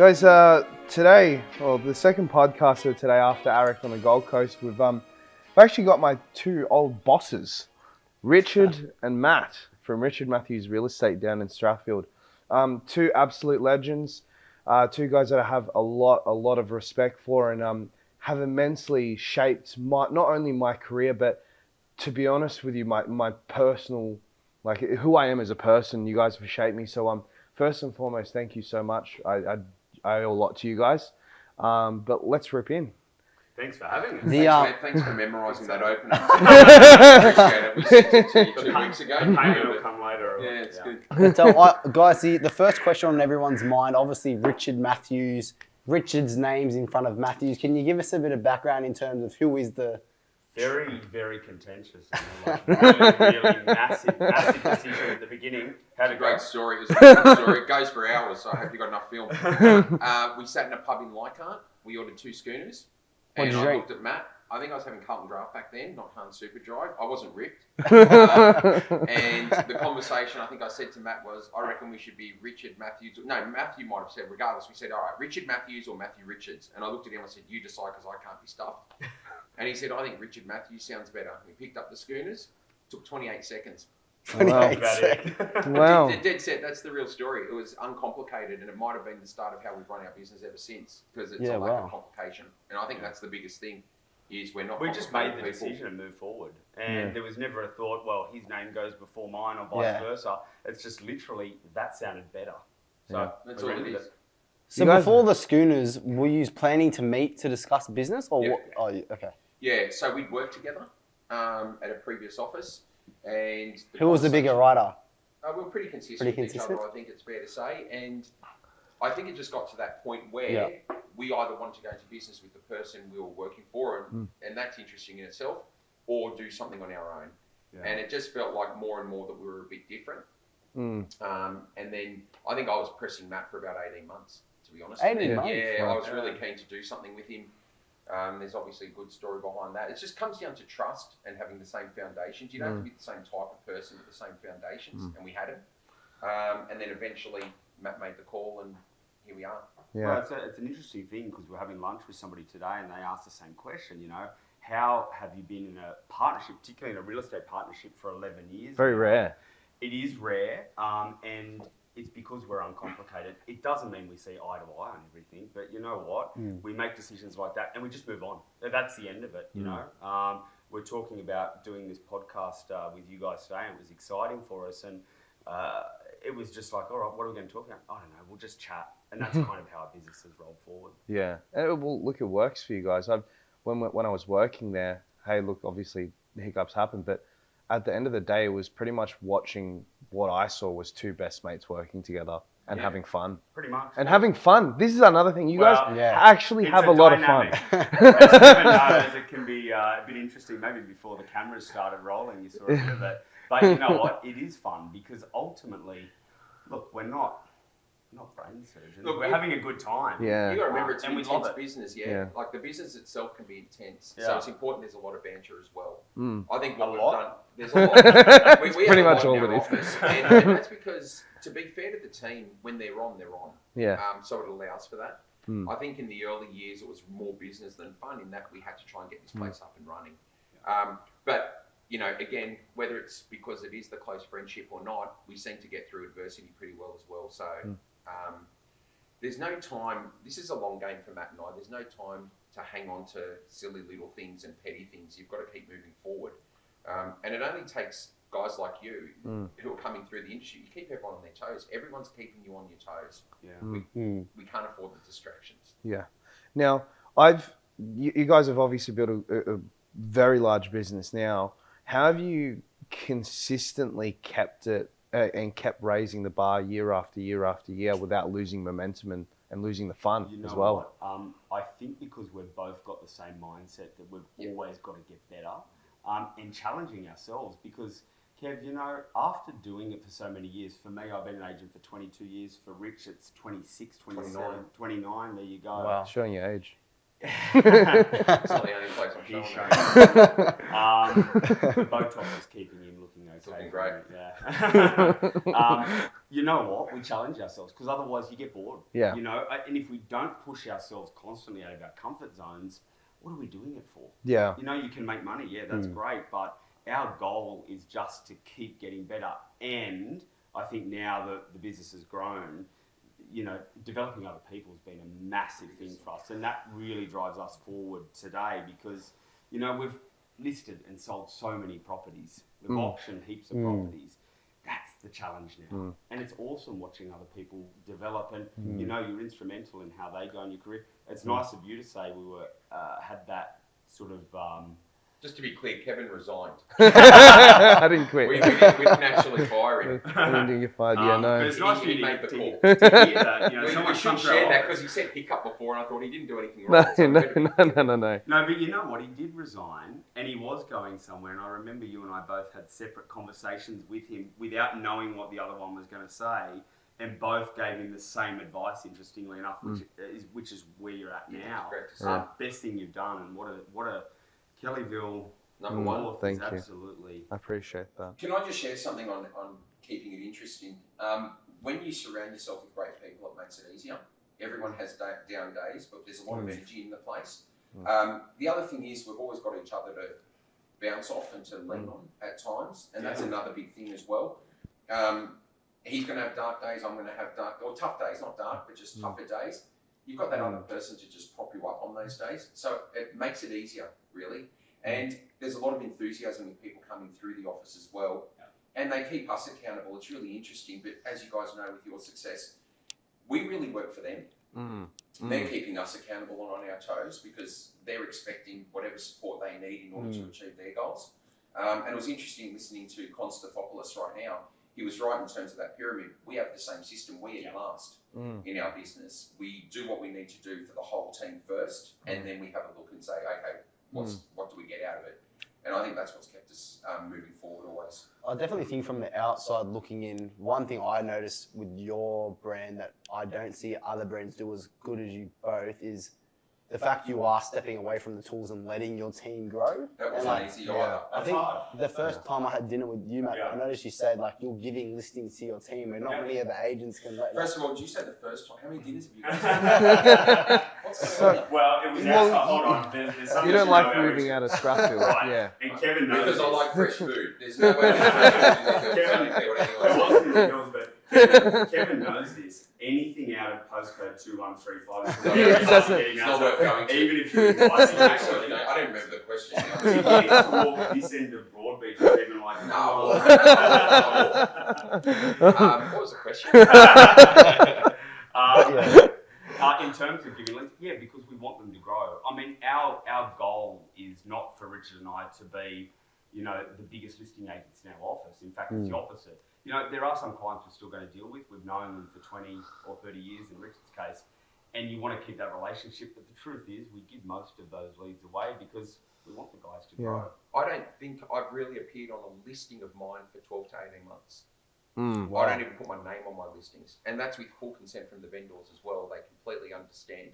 Guys, today, well, the second podcast of today after Arik on the Gold Coast, we've actually got my two old bosses, Richard and Matt from Richard Matthews Real Estate down in Strathfield. Two absolute legends, two guys that I have a lot of respect for and have immensely shaped not only my career, but to be honest with you, my personal, like who I am as a person. You guys have shaped me. So first and foremost, thank you so much. I owe a lot to you guys. But let's rip in. Thanks for having us. Thanks for memorising that opener. Appreciate it. We sent it to you 2 weeks ago. The payment will come later. Yeah, it's good. So, guys, the first question on everyone's mind, obviously Richard Matthews, Richard's name's in front of Matthews. Can you give us a bit of background in terms of who is the... Very, very contentious. Really massive decision at the beginning. It's a great story. It was a great story. It goes for hours, so I hope you got enough film. We sat in a pub in Leichhardt. We ordered 2 schooners. And I looked at Matt. I think I was having Carlton Draft back then, not Hun Super Dry. I wasn't ripped. And the conversation I think I said to Matt was, I reckon we should be Richard Matthews. No, Matthew might have said, regardless, we said, all right, Richard Matthews or Matthew Richards. And I looked at him and I said, you decide because I can't be stuffed. And he said, I think Richard Matthews sounds better. We picked up the schooners. Took 28 seconds. 28 seconds. Wow. Dead set, that's the real story. It was uncomplicated and it might have been the start of how we've run our business ever since because it's a lack of complication. And I think that's the biggest thing is we're not We just made the decision to move forward. And there was never a thought, well, his name goes before mine or vice versa. It's just literally that sounded better. So that's all it is. So before the schooners, were you planning to meet to discuss business or what? Oh, okay. Yeah, so we'd worked together at a previous office. And who was the bigger writer? We were pretty consistent with each other, I think it's fair to say. And I think it just got to that point where we either wanted to go into business with the person we were working for, and that's interesting in itself, or do something on our own. Yeah. And it just felt like more and more that we were a bit different. And then I think I was pressing Matt for about 18 months, to be honest. 18 months? Yeah, I was really keen to do something with him. There's obviously a good story behind that. It just comes down to trust and having the same foundations. You don't have to be the same type of person with the same foundations, and we had it. And then eventually Matt made the call, and here we are. Yeah, well, it's an interesting thing because we're having lunch with somebody today, and they asked the same question. You know, how have you been in a partnership, particularly in a real estate partnership, for 11 years? Very rare. It is rare, and it's because we're uncomplicated. It doesn't mean we see eye to eye on everything, but you know what? We make decisions like that and we just move on. That's the end of it, you know? We're talking about doing this podcast with you guys today, and it was exciting for us. And it was just like, all right, what are we going to talk about? I don't know, we'll just chat. And that's kind of how our business has rolled forward. Yeah. And well, look, it works for you guys. When I was working there, hey, look, obviously hiccups happen, but at the end of the day, it was pretty much watching what I saw was two best mates working together and having fun. Pretty much. And having fun. This is another thing. You guys actually have a lot of fun. As it can be a bit interesting, maybe before the cameras started rolling, you saw a bit of it. But you know what? It is fun because ultimately, look, we're not brain surgeons. Look, we're having a good time. Yeah. You got to remember it's an and intense business, Like the business itself can be intense. So it's important there's a lot of banter as well. I think what we've done, there's a lot. we pretty have much a lot all in it our is. office. And that's because, to be fair to the team, when they're on, they're on. Yeah. So it allows for that. I think in the early years it was more business than fun in that we had to try and get this place up and running. But you know, again, whether it's because it is the close friendship or not, we seem to get through adversity pretty well as well. So there's no time. This is a long game for Matt and I. There's no time to hang on to silly little things and petty things. You've got to keep moving forward. And it only takes guys like you who are coming through the industry. You keep everyone on their toes. Everyone's keeping you on your toes. Yeah. We can't afford the distractions. Yeah. Now, you guys have obviously built a very large business now. How have you consistently kept it and kept raising the bar year after year after year without losing momentum and losing the fun as well? I think because we've both got the same mindset that we've always got to get better and challenging ourselves because, Kev, you know, after doing it for so many years, for me, I've been an agent for 22 years. For Rich, it's 26, 27, 29. There you go. Wow. Showing your age. It's not the only place I'm showing. The Botox is keeping him looking It's looking great. Yeah. You know what? We challenge ourselves because otherwise you get bored. Yeah. You know, and if we don't push ourselves constantly out of our comfort zones, what are we doing it for? Yeah. You know, you can make money. Yeah, that's great. But our goal is just to keep getting better. And I think now that the business has grown, you know, developing other people has been a massive thing for us. And that really drives us forward today because, you know, we've listed and sold so many properties. We've auctioned heaps of properties. That's the challenge now. And it's awesome watching other people develop and, you know, you're instrumental in how they go in your career. It's nice of you to say we were had that sort of... Just to be clear, Kevin resigned. I didn't quit. We didn't actually fire him. I didn't get fired. Yeah, no. But it's nice for you He to made the to call. hear that. You know, We someone should comes share out- that because he said hiccup before and I thought he didn't do anything No, wrong. So we better- no. No, but you know what? He did resign and he was going somewhere. And I remember you and I both had separate conversations with him without knowing what the other one was going to say. And both gave him the same advice, interestingly enough, which is where you're at now. Correct. Best thing you've done. And what a Kellyville Number one. North Thank is you. absolutely. I appreciate that. Can I just share something on keeping it interesting? When you surround yourself with great people, it makes it easier. Everyone has down days, but there's a lot of energy in the place. The other thing is we've always got each other to bounce off and to lean on at times, and that's another big thing as well. He's going to have dark days, I'm going to have tough days, not dark, but just tougher days. You've got that other person to just prop you up on those days, so it makes it easier, really. And there's a lot of enthusiasm with people coming through the office as well. And they keep us accountable. It's really interesting. But as you guys know with your success, we really work for them. They're keeping us accountable and on our toes because they're expecting whatever support they need in order to achieve their goals. And it was interesting listening to Konstantopoulos right now. He was right in terms of that pyramid. We have the same system. We eat last in our business. We do what we need to do for the whole team first. And then we have a look and say, okay, what do we get out of it? And I think that's what's kept us moving forward always. I definitely think from the outside looking in, one thing I noticed with your brand that I don't see other brands do as good as you both is the fact you are stepping away from the tools and letting your team grow. That wasn't like, easy either. I think the first time I had dinner with you, Matt, I noticed you said like you're giving listings to your team, and not many of the agents can let. First of all, did you say the first time? How many dinners have you guys? What's going on? Well, it was outside. Hold on. There's something You don't to like know about moving it. out of Strathfield, Right. yeah. And Kevin knows Because I this. like fresh food. There's no way there's fresh food in there. It's only fair what anyone It says. wasn't the girls, but Kevin knows this. Anything out of postcode 2135 It doesn't- getting It's not outside, worth going to. even if you're inviting Actually, actually. I don't remember the question. To get to walk this end of Broadbeach is even like No. What was the question? In terms of giving links, yeah, because we want them to grow. I mean, our goal is not for Richard and I to be, you know, the biggest listing agents in our office. In fact, it's the opposite. You know, there are some clients we're still going to deal with. We've known them for 20 or 30 years in Richard's case, and you want to keep that relationship. But the truth is, we give most of those leads away because we want the guys to grow. I don't think I've really appeared on a listing of mine for 12 to 18 months. Wow. I don't even put my name on my listings. And that's with full consent from the vendors as well. They completely understand.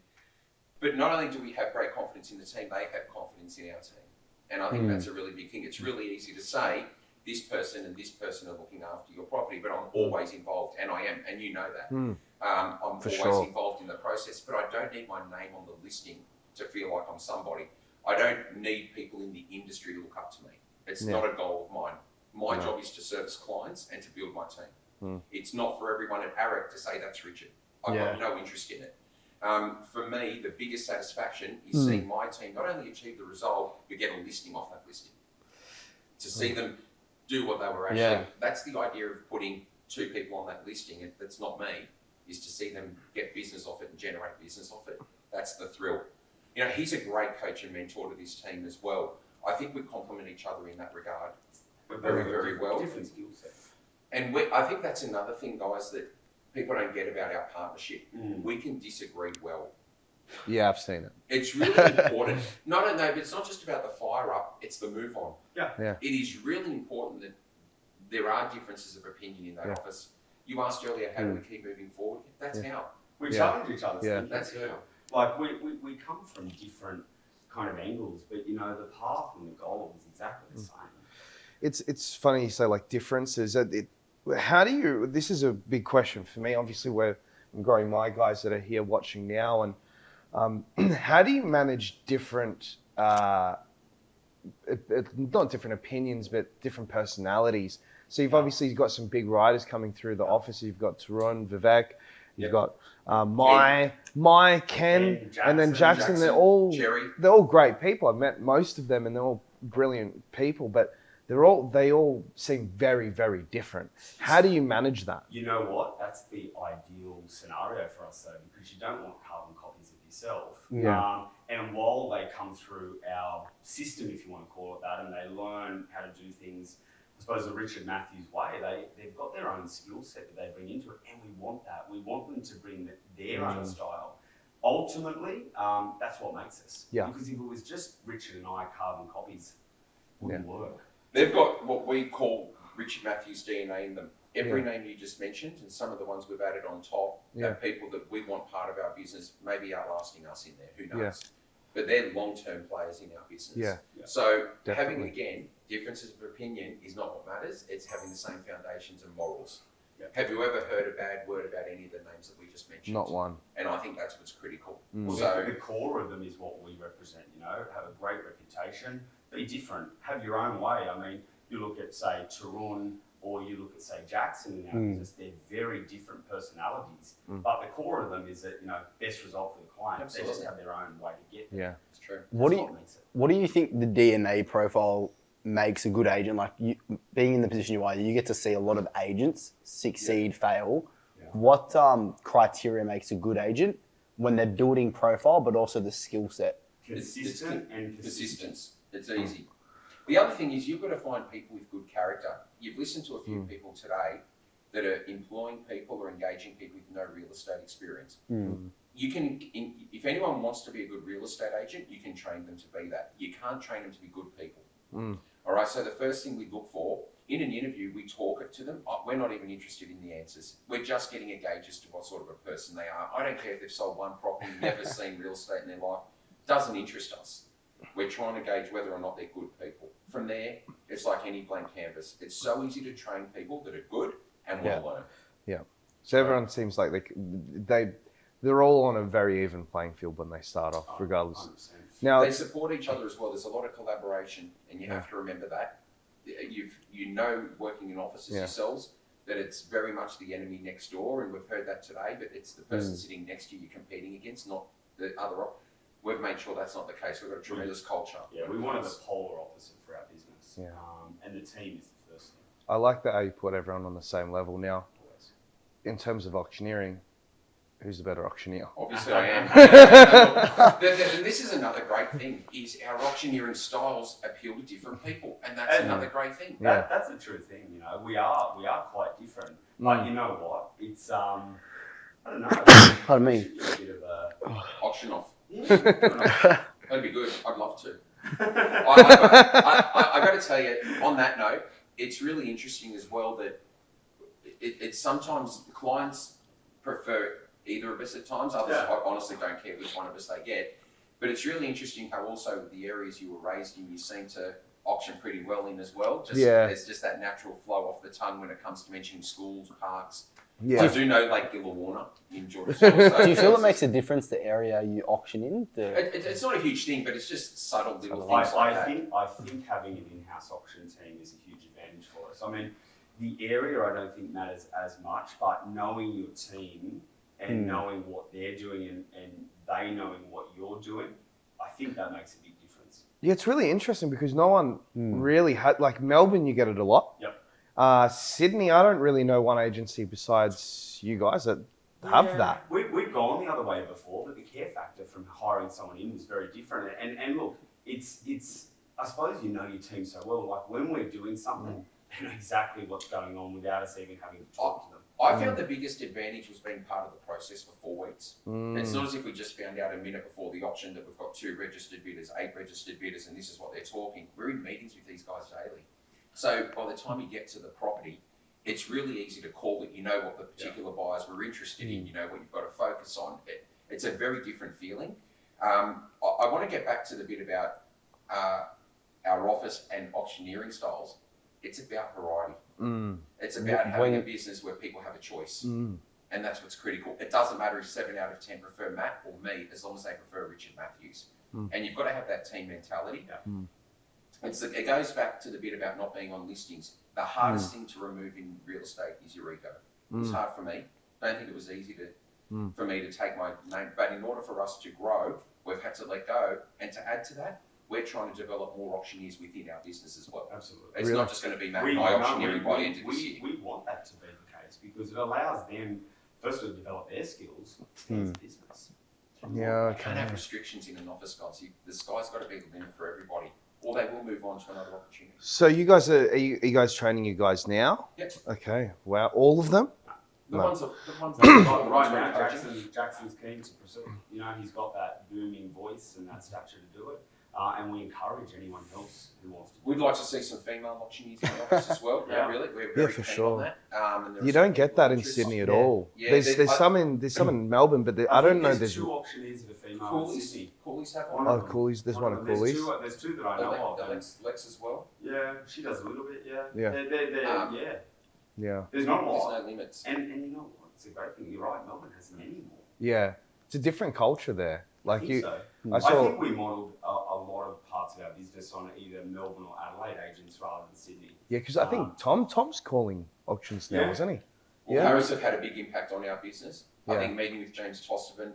But not only do we have great confidence in the team, they have confidence in our team. And I think that's a really big thing. It's really easy to say, this person and this person are looking after your property, but I'm always involved, and I am, and you know that. I'm always involved in the process, but I don't need my name on the listing to feel like I'm somebody. I don't need people in the industry to look up to me. It's not a goal of mine. My job is to service clients and to build my team. It's not for everyone at AREC to say that's Richard. I've got no interest in it. For me, the biggest satisfaction is seeing my team not only achieve the result, but get a listing off that listing. To see them do what they were actually, that's the idea of putting two people on that listing, that's not me, is to see them get business off it and generate business off it. That's the thrill. You know, he's a great coach and mentor to this team as well. I think we complement each other in that regard very, very well. Different skill sets. And I think that's another thing, guys, that people don't get about our partnership. We can disagree well. Yeah, I've seen it. It's really important. No, but it's not just about the fire up, it's the move on. Yeah. It is really important that there are differences of opinion in that office. You asked earlier, how do we keep moving forward? That's how. We challenge each other. Yeah. That's how. Like, we come from different kind of angles, but, you know, the path and the goal is exactly the same. it's funny you say like differences. How do you? This is a big question for me. Obviously, I'm growing my guys that are here watching now, and how do you manage different? Not different opinions, but different personalities. So you've obviously got some big riders coming through the office. You've got Tarun, Vivek, you've got Ken, and then Jackson. They're all great people. I've met most of them, and they're all brilliant people. But they all seem very, very different. How do you manage that? You know what? That's the ideal scenario for us, though, because you don't want carbon copies of yourself. Yeah. And while they come through our system, if you want to call it that, and they learn how to do things, I suppose the Richard Matthews way, they've got their own skill set that they bring into it, and we want that. We want them to bring their own style. Ultimately, that's what makes us. Yeah. Because if it was just Richard and I carbon copies, it wouldn't work. They've got what we call Richard Matthews DNA in them. Every name you just mentioned, and some of the ones we've added on top, are people that we want part of our business, maybe outlasting us in there, who knows? Yeah. But they're long-term players in our business. Yeah. So Definitely. having, again, differences of opinion is not what matters, it's having the same foundations and morals. Yeah. Have you ever heard a bad word about any of the names that we just mentioned? Not one. And I think that's what's critical. So the core of them is what we represent, have a great reputation, be different, have your own way. I mean, you look at, say, Tarun, or you look at, say, Jackson in our business, they're very different personalities. But the core of them is that, best result for the client. Absolutely. They just have their own way to get there. Yeah. It's true. What do you think the DNA profile makes a good agent? Like being in the position you are, you get to see a lot of agents succeed, fail. Yeah. What criteria makes a good agent when they're building profile, but also the skill set? Consistent and persistence. It's easy. The other thing is you've got to find people with good character. You've listened to a few people today that are employing people or engaging people with no real estate experience. You can, if anyone wants to be a good real estate agent, you can train them to be that. You can't train them to be good people. All right, so the first thing we look for, in an interview, we talk it to them. We're not even interested in the answers. We're just getting a gauge as to what sort of a person they are. I don't care if they've sold one property, never seen real estate in their life. Doesn't interest us. We're trying to gauge whether or not they're good people. From there, it's like any blank canvas. It's so easy to train people that are good and will learn. Yeah. So everyone seems like they're all on a very even playing field when they start off, regardless. 100%. Now They support each other as well. There's a lot of collaboration, and you have to remember that. Working in offices yourselves, that it's very much the enemy next door, and we've heard that today, but it's the person sitting next to you you're competing against, not the other. We've made sure that's not the case. We've got a tremendous culture. Yeah, we wanted the polar opposite for our business. Yeah. And the team is the first thing. I like that how you put everyone on the same level. Now, Always. in terms of auctioneering, who's the better auctioneer? Obviously, I am. And this is another great thing: is our auctioneering styles appeal to different people, and that's another great thing. That's a true thing. We are quite different. But you know what? It's I don't know. Pardon me. A bit of a Auction off. yeah. That'd be good. I'd love to. I got to tell you, on that note, it's really interesting as well that it's sometimes clients prefer either of us at times. Others, I honestly don't care which one of us they get. But it's really interesting how also the areas you were raised in, you seem to auction pretty well in as well. There's just that natural flow off the tongue when it comes to mentioning schools, parks. Yeah. I do know Lake Gillawarna in Georgia. So Do you feel it makes a difference the area you auction in? It's not a huge thing, but it's just subtle little things like that. I think having an in-house auction team is a huge advantage for us. I mean, the area I don't think matters as much, but knowing your team and knowing what they're doing and they knowing what you're doing, I think that makes a big difference. Yeah, it's really interesting because no one really had, like Melbourne, you get it a lot. Yep. Sydney, I don't really know one agency besides you guys that have that. We've gone the other way before, but the care factor from hiring someone in was very different. And look, it's I suppose you know your team so well. Like when we're doing something, they know exactly what's going on without us even having to talk to them. I found the biggest advantage was being part of the process for 4 weeks. It's not as if we just found out a minute before the auction that we've got 2 registered bidders, 8 registered bidders, and this is what they're talking. We're in meetings with these guys daily. So by the time you get to the property, it's really easy to call it. You know what the particular buyers were interested in. You know what you've got to focus on. It's a very different feeling. I want to get back to the bit about our office and auctioneering styles. it's about variety. Mm. It's about having a business where people have a choice. And that's what's critical. It doesn't matter if 7 out of 10 prefer Matt or me, as long as they prefer Richard Matthews. And you've got to have that team mentality. It goes back to the bit about not being on listings. The hardest thing to remove in real estate is your ego. It was hard for me. I don't think it was easy for me to take my name. But in order for us to grow, we've had to let go. And to add to that, we're trying to develop more auctioneers within our business as well. Absolutely. It's not just going to be Matt and I auctioneering by the end of this year. We want that to be the case because it allows them first to develop their skills as a business. Yeah, You can't have restrictions in an office, guys. The sky's got to be the limit for everybody, or they will move on to another opportunity. So you guys are you guys training you guys now? Yep. Okay. Wow. All of them? The ones that Right now, Jackson's keen to pursue. You know, he's got that booming voice and that stature to do it. And we encourage anyone else who wants to. We'd like to see some female auctioneers in the office as well. Yeah. Really, we're very for keen sure. on that. And You don't get that in Sydney at all. Yeah, There's some in Melbourne, but I don't know. There's 2 auctioneers that are female in Sydney. Coolies have one. Oh, Coolies. There's one of Coolies. There's two that I know of. Lex as well. Yeah, she does a little bit. Yeah. Yeah. They're Yeah. There's not a There's lot. no limits. And you know what? It's a great thing. You're right. Melbourne has many more. Yeah. It's a different culture there. Like I think you, so. I I saw. think we modelled a lot of parts of our business on either Melbourne or Adelaide agents rather than Sydney. Yeah, because I think Tom's calling auctions now, Yeah. isn't he? Well, Yeah. Paris have had a big impact on our business. Yeah. I think meeting with James Tostovan,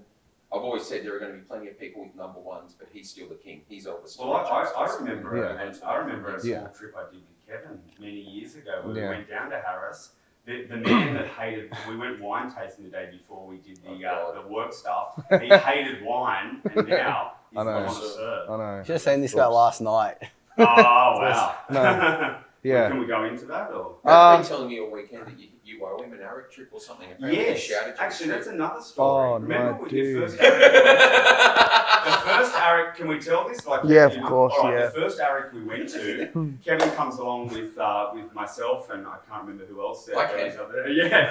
I've always said there are going to be plenty of people with number ones, but he's still the king. He's Elvis. Well, I Tostovan. remember, I remember a small Yeah. trip I did with Kevin many years ago when Yeah. we went down to Harris. The man that hated, we went wine tasting the day before we did the work stuff. He hated wine, and now he's I know. the connoisseur. I know. Should have seen this about last night. Oh wow! No. Yeah. Can we go into that or? Matt's been telling me all weekend that you owe him an Eric trip or something. Apparently he Yes, shouted you actually, a that's trip. another story. Oh, Remember my with dude. your first Eric? The first Eric, can we tell this? Like, Yeah, of you know? course, All right, yeah. The first Eric we went to, Kevin comes along with myself and I can't remember who else. I can. goes up there. Yeah.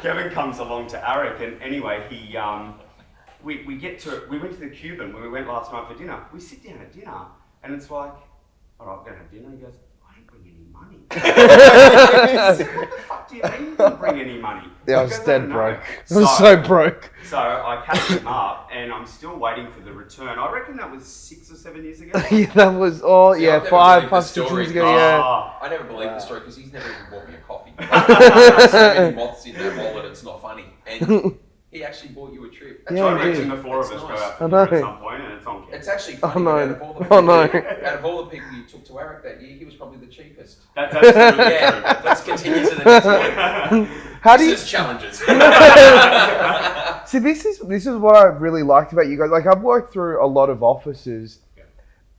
Kevin comes along to Eric, and anyway, he we went to the Cuban when we went last night for dinner. We sit down at dinner, and it's like, all right, we're gonna have dinner. He goes, I didn't bring any money. I said, what the fuck do you mean you didn't bring any money? Yeah, I He was goes, dead "No, no." broke. I was so broke. So I catch him up, and I'm still waiting for the return. I reckon that was 6 or 7 years ago. Yeah, that was See, I've never five, believed the 6 story. years ago. Yeah. Oh, I never believed the story because he's never even bought me a coffee. There's so many moths in that wallet, it's not funny. And he actually bought you a trip. That's Yeah, I right, he reckon did. the 4 of us That's go nice. out I for know. dinner at some point, and it's on camera. It's actually Oh funny. no. Out of all the Oh people, no. out of all the people you took to Eric that year, he was probably the cheapest. That's absolutely Yeah, true. let's continue to the next one. How do you This is challenges. see? This is what I really liked about you guys. Like I've worked through a lot of offices,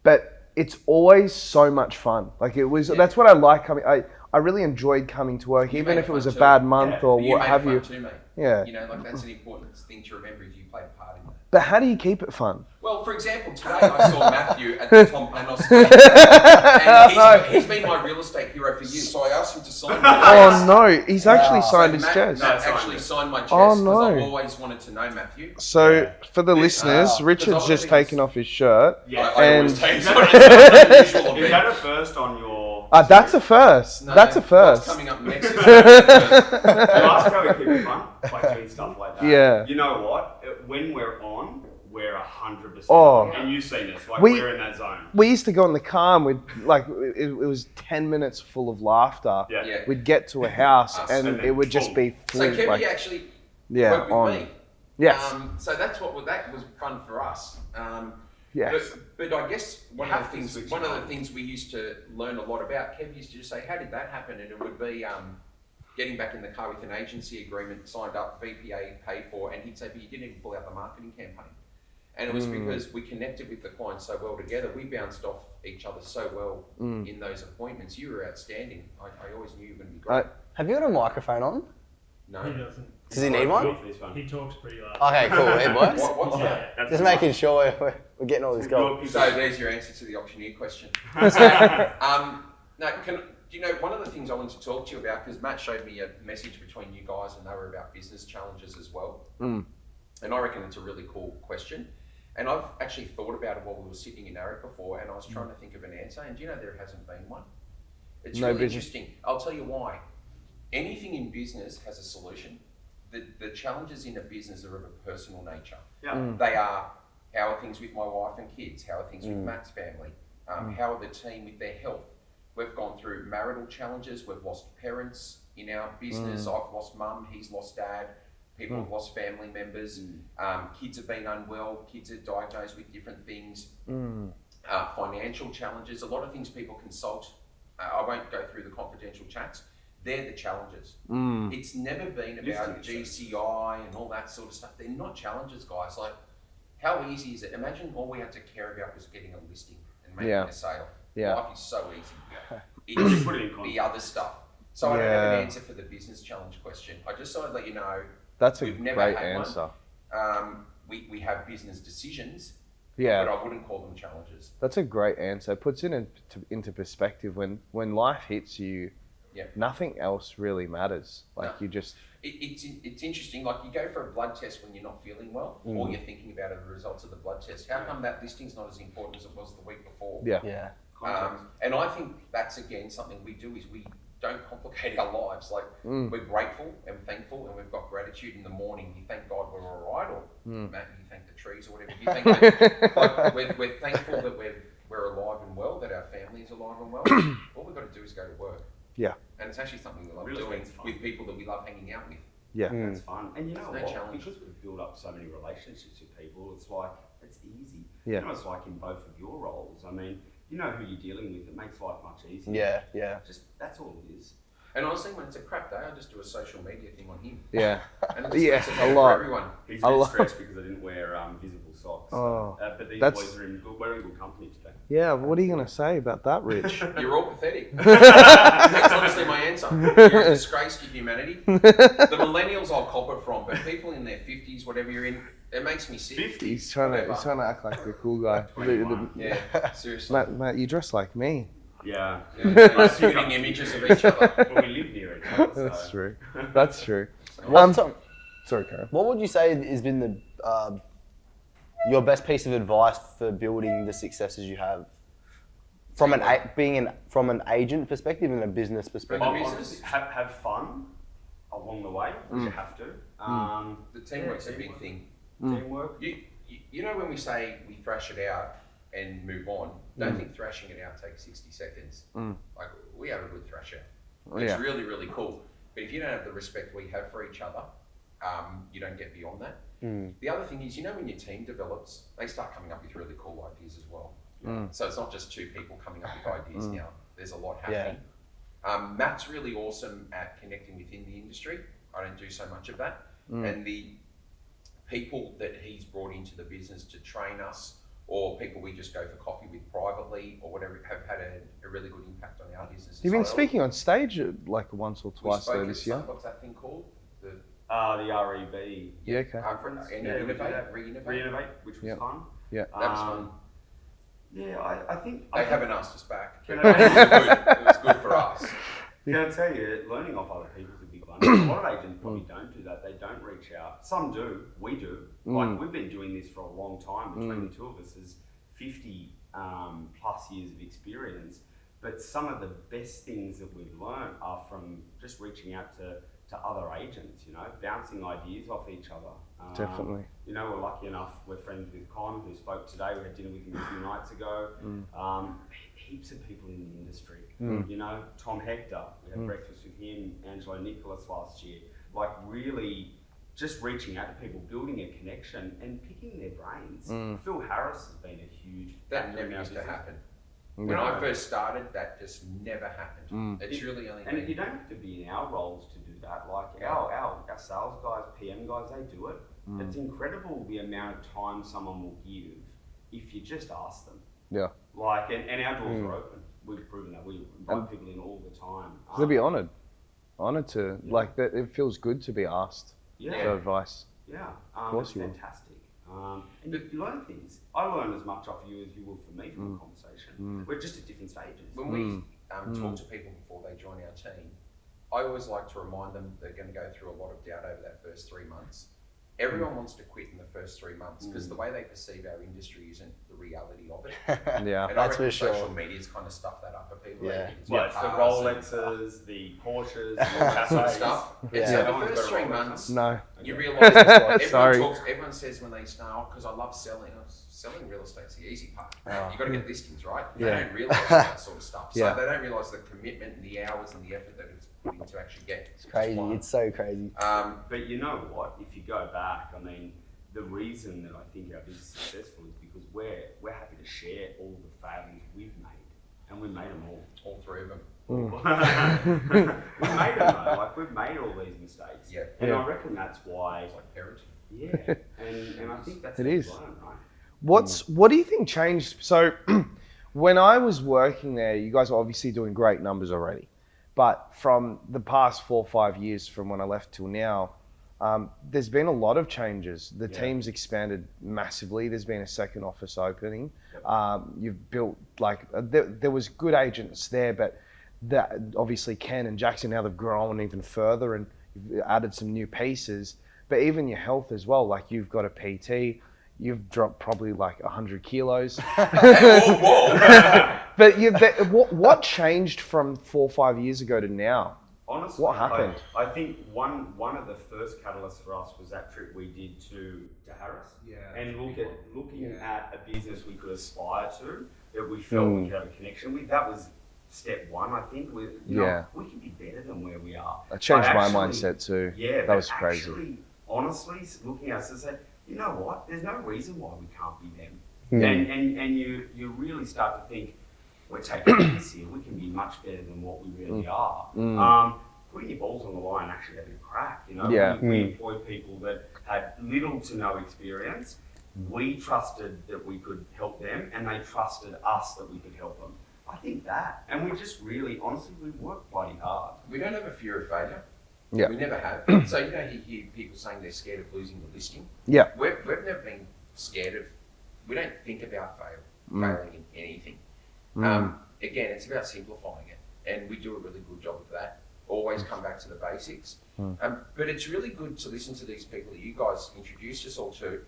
but it's always so much fun. Like it was. Yeah. That's what I like coming. I really enjoyed coming to work, You even made if it it was fun a too. bad month Yeah. or But what made have it you. fun too, mate. Yeah. You know, like that's an important thing to remember is you played a part in that. But how do you keep it fun? Well, for example, today I saw Matthew at the Tom Panos stand, and he's been my real estate hero for years. So I asked him to sign my chest. Oh no, he's actually So signed his Matt chest. actually signed my chest Oh, because no. I've always wanted to know Matthew. So for the listeners, because Richard's I just think taken off his shirt. Yeah. I always And- take Is it. that- It's not an unusual Is event. that a first on your? That's a first. No, That's a What's first. coming up next is You ask how we keep it fun, like doing stuff like that. Yeah. You know what? When we're on, we're 100%. Oh. And you've seen us, like We- we're in that zone. We used to go in the car and we'd like it was 10 minutes full of laughter. Yeah. Yeah. We'd get to a house Us. and And it then would just boom. be So full, Kevin like actually yeah, worked with on. me. Yes. So that was fun for us. Yes. But I guess one You of have the to things switch one it of the on. things we used to learn a lot about, Kev used to just say, how did that happen? And it would be getting back in the car with an agency agreement signed up, VPA paid for, and he'd say, but you didn't even pull out the marketing campaign. And it was because we connected with the client so well together. We bounced off each other so well in those appointments. You were outstanding. I always knew you were going to be great. Have you got a microphone on? No. He doesn't. Does he need one? This one. He talks pretty loud. Okay, cool. It works. What's that? That's Just making sure we're getting all this going. So there's your answer to the auctioneer question. You know, one of the things I wanted to talk to you about, because Matt showed me a message between you guys and they were about business challenges as well. And I reckon it's a really cool question. And I've actually thought about it while we were sitting in ARIC before, and I was trying to think of an answer, and do you know there hasn't been one? It's really interesting. I'll tell you why. Anything in business has a solution. The challenges in a business are of a personal nature. Yeah. They are, how are things with my wife and kids? How are things with Matt's family? How are the team with their health? We've gone through marital challenges. We've lost parents in our business. I've lost mum. He's lost dad. People have lost family members. Kids have been unwell. Kids are diagnosed with different things. Financial challenges. A lot of things people consult. I won't go through the confidential chats. They're the challenges. It's never been about GCI and all that sort of stuff. They're not challenges, guys. Like, how easy is it? Imagine all we had to care about was getting a listing and making a sale. Life is so easy. It's the other stuff. So I don't have an answer for the business challenge question. I just thought I'd let you know. That's a great answer. We have business decisions, but I wouldn't call them challenges. That's a great answer. It puts it into perspective. When life hits you, nothing else really matters. Like you just... It's interesting. Like you go for a blood test when you're not feeling well, or you're thinking about the results of the blood test. How come that listing's not as important as it was the week before? And I think that's again something we do is we don't complicate our lives. Like we're grateful and thankful, and we've got gratitude in the morning. You thank God we're all right, or Matt, you thank the trees or whatever. You thank we're thankful that we're alive and well, that our family is alive and well. All we've got to do is go to work. Yeah. And it's actually something we love doing with people that we love hanging out with. Yeah. That's fun. And you know what? Challenge. Because we've built up so many relationships with people, it's like, it's easy. Yeah. You know, it's like in both of your roles. I mean, you know who you're dealing with. It makes life much easier. Yeah. Just, that's all it is. And honestly, when it's a crap day, I just do a social media thing on him. Yeah. And it just makes it better a lot. for everyone. He's a bit stressed because I didn't wear visible socks. But these boys are we're in good company today. Yeah, what are you going to say about that, Rich? You're all pathetic. That's honestly my answer. You're a disgrace to humanity. The millennials I'll cop it from, but people in their 50s, whatever you're in, it makes me sick. 50? He's trying to act like the cool guy. Yeah, seriously. Matt, you dress like me. Yeah. Like shooting images of each other. Well, we live near each other. That's true. That's true. Sorry, Karen. What would you say has been the your best piece of advice for building the successes you have from from an agent perspective and a business perspective? Have fun along the way, which you have to. The teamwork's a big thing. Teamwork. You know when we say we thrash it out and move on, don't think thrashing it out takes 60 seconds. Like, we have a good thrash out. It's really, really cool. But if you don't have the respect we have for each other, you don't get beyond that. The other thing is, you know, when your team develops, they start coming up with really cool ideas as well. So it's not just two people coming up with ideas now. There's a lot happening. Matt's really awesome at connecting within the industry. I don't do so much of that. And the people that he's brought into the business to train us, or people we just go for coffee with privately or whatever, have had a really good impact on our business. You've been speaking on stage like once or twice this year. What's that thing called? The REB. Yeah, okay. Conference. Reinnovate, which was fun. Yeah. That was fun. Yeah, I think... They haven't asked us back. Can It was good for us. Can I tell you, learning off other people is a big one. A lot of agents probably don't do that. They don't reach out. Some do. We do. Like, we've been doing this for a long time. Between the two of us is 50 plus years of experience. But some of the best things that we've learned are from just reaching out to other agents, you know, bouncing ideas off each other. Definitely. You know, we're lucky enough, we're friends with Con, who spoke today. We had dinner with him a few nights ago. Heaps of people in the industry. You know, Tom Hector, we had breakfast with him, Angelo Nicholas last year. Like, really just reaching out to people, building a connection and picking their brains. Phil Harris has been a huge... That never used to happen. When I first started, that just never happened. It's really only... And you don't have to be in our roles to do that. Like our sales guys, PM guys, they do it. It's incredible the amount of time someone will give if you just ask them. Yeah. Like, and our doors are open. We've proven that. We invite people in all the time. They'll be honoured. Honoured to, like, that. It feels good to be asked for advice. Yeah. Of course it's you will. fantastic. And you learn things. I learn as much off you as you will from me from a conversation. We're just at different stages. When we talk to people before they join our team, I always like to remind them they're going to go through a lot of doubt over that first 3 months. Everyone wants to quit in the first 3 months because the way they perceive our industry isn't the reality of it. Yeah, And that's I reckon for sure. social media's kind of stuffed that up for people. Yeah. It's Well, it's the Rolexes, the Porsches, all that sort of stuff. Yeah. And so No the one's first got a 3 Rolex, months, no. you realise everyone Sorry. everyone says when they start, because I love selling. Selling real estate's the easy part. Oh. You've got to get listings, right? Yeah. They don't realise that sort of stuff. So Yeah. they don't realise the commitment and the hours and the effort that it's put into actually get. It's crazy. It's so crazy. But you know what? If you go back, I mean, the reason that I think our business is successful is because we're happy to share all the failures we've made, and we've made them all 3 of them. we've made them though. Like we've made all these mistakes. Yeah. And Yeah. I reckon that's why. It's like parenting. Yeah. And I think that's It how you is. learn, right? What do you think changed? So, when I was working there, you guys are obviously doing great numbers already, but from the past 4 or 5 years from when I left till now, there's been a lot of changes. The team's expanded massively. There's been a second office opening. You've built there was good agents there, but that obviously Ken and Jackson, now they've grown even further and you've added some new pieces. But even your health as well. Like you've got a PT. You've dropped probably like 100 kilos. But what changed from 4 or 5 years ago to now? Honestly, What happened? I think one of the first catalysts for us was that trip we did to Harris. Yeah. And looking at a business we could aspire to, that we felt we could have a connection with. That was step one, I think. We can be better than where we are. That changed But my actually- mindset too. Yeah, That was crazy. Actually, honestly, looking at us and said, you know what? There's no reason why we can't be them. And you really start to think, we're taking this here. We can be much better than what we really are. Putting your balls on the line, actually having a crack. You know, Yeah. we employed people that had little to no experience. We trusted that we could help them, and they trusted us that we could help them. I think that, and we just really, honestly, we work bloody hard. We don't have a fear of failure. Yeah. We never have. So you hear people saying they're scared of losing the listing. Yeah. We've never been scared of. We don't think about failing in anything. Again, it's about simplifying it, and we do a really good job of that. Always come back to the basics. But it's really good to listen to these people that you guys introduced us all to.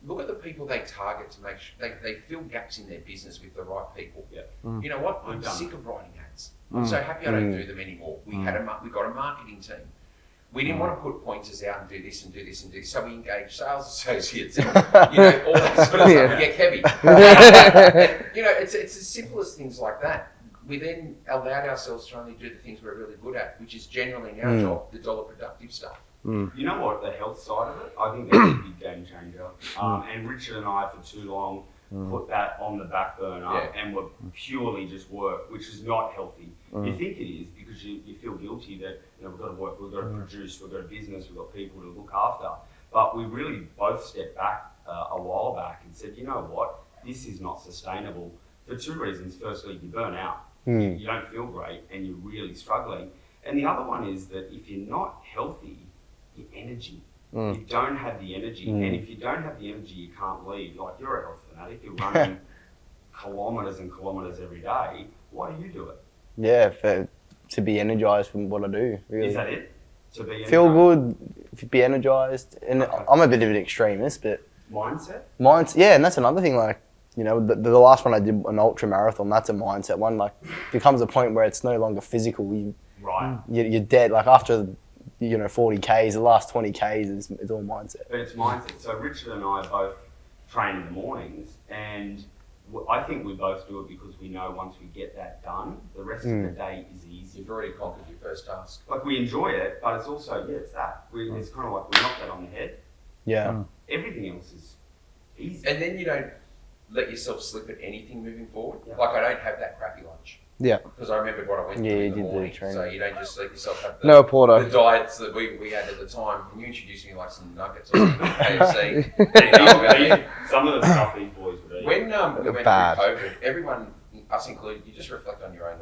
Look at the people they target to make sure they fill gaps in their business with the right people. Yeah. You know what? I'm sick of writing ads. I'm so happy I don't do them anymore. We got a marketing team. We didn't want to put pointers out and do this and do this and do this. So we engaged sales associates and, all that sort of stuff. We get heavy. And, it's as simple as things like that. We then allowed ourselves to only do the things we're really good at, which is generally in our job, the dollar productive stuff. You know what, the health side of it, I think that's a big game changer. And Richard and I, for too long, put that on the back burner and were purely just work, which is not healthy. You think it is because you feel guilty that we've got to work, we've got to produce, we've got a business, we've got people to look after. But we really both stepped back a while back and said, you know what, this is not sustainable for 2 reasons. Firstly, you burn out, you don't feel great, and you're really struggling. And the other one is that if you're not healthy, your energy. You don't have the energy, and if you don't have the energy, you can't lead. Like you're a health fanatic, you're running kilometres and kilometres every day. Why do you do it? Yeah, to be energized from what I do. Really. Is that it? To be Feel energized? good, be energized, and I'm a bit of an extremist, but Mindset? and that's another thing. Like the last one I did, an ultra marathon, that's a mindset one. Like there comes a point where it's no longer physical. You're dead. Like after 40 Ks, the last 20 Ks is all mindset. But it's mindset. So Richard and I both train in the mornings, and I think we both do it because we know once we get that done, the rest of the day is easy. You've already conquered your first task. Like we enjoy it, but it's also, it's that. It's kind of like we knock that on the head. Yeah. Everything else is easy. And then you don't let yourself slip at anything moving forward. Yeah. Like I don't have that crappy lunch. Yeah. Because I remembered what I went through Yeah, in you the did the morning. training. So you don't just let yourself have No, Porto. the diets that we had at the time. And you introduced me like some nuggets or something, KFC. Some of the stuff these boys would eat. When we went Bad. through COVID, everyone, us included, you just reflect on your own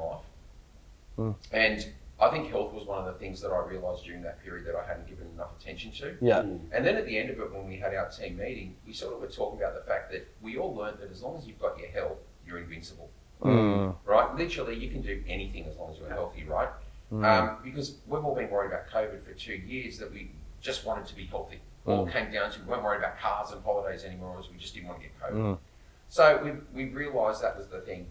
life. And I think health was one of the things that I realised during that period that I hadn't given enough attention to. Yeah. And then at the end of it, when we had our team meeting, we sort of were talking about the fact that we all learned that as long as you've got your health, you're invincible. Right? Literally, you can do anything as long as you're healthy, right? Because we've all been worried about COVID for 2 years that we just wanted to be healthy. all came down to we weren't worried about cars and holidays anymore, as we just didn't want to get COVID. So we realised that was the thing.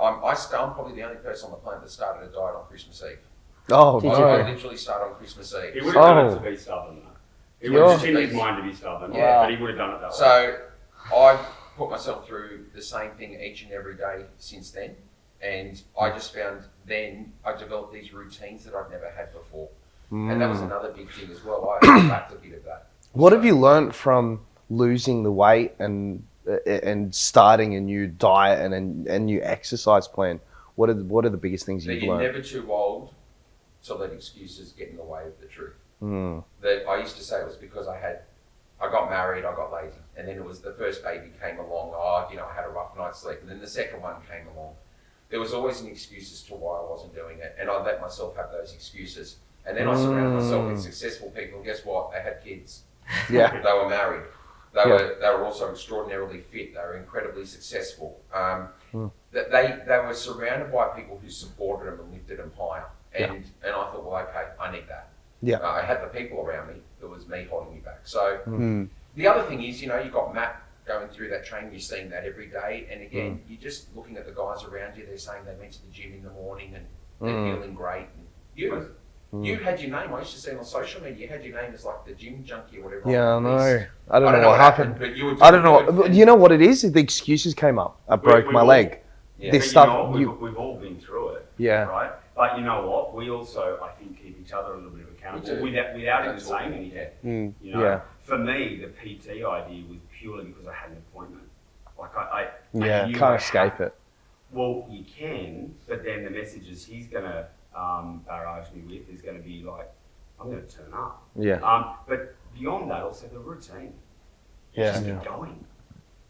I'm probably the only person on the planet that started a diet on Christmas Eve. Oh, Did I no. literally started on Christmas Eve. He would have done it to be stubborn, though. He would have in his mind to be stubborn, Yeah. but he would have done it that way. So I've put myself through the same thing each and every day since then. And I just found then I developed these routines that I'd never had before. And that was another big thing as well. I lacked a bit of that. What have you learnt from losing the weight and starting a new diet and a new exercise plan? What are the biggest things That you've you're learned? never too old to let excuses get in the way of the truth. Mm. That I used to say it was because I got married, I got lazy, and then it was the first baby came along. I had a rough night's sleep, and then the second one came along. There was always an excuse as to why I wasn't doing it, and I let myself have those excuses. And then I surrounded myself with successful people. And guess what? They had kids. Yeah. They were married. They were also extraordinarily fit. They were incredibly successful. They were surrounded by people who supported them and lifted them higher. And I thought, well, okay, I need that. Yeah. I had the people around me. It was me holding me back. So the other thing is, you've got Matt going through that training. You're seeing that every day. And again, you're just looking at the guys around you. They're saying they went to the gym in the morning and they're feeling great. And you had your name. I used to see it on social media. You had your name as like the gym junkie or whatever. Yeah, I on the know. list. I don't know what happened. But you were I don't know. doing What, good. you know what it is? The excuses came up. I broke my leg. Yeah. This But stuff. we've all been through it, Yeah. right? But you know what? We also, I think, keep each other a little bit accountable without even saying anything. You know, Yeah. for me, the PT idea was purely because I had an appointment. Like I knew Can't escape it. Well, you can, but then the messages he's gonna barrage me with is gonna be like, I'm gonna turn up. Yeah. But beyond that, also the routine. Yeah. Just keep going.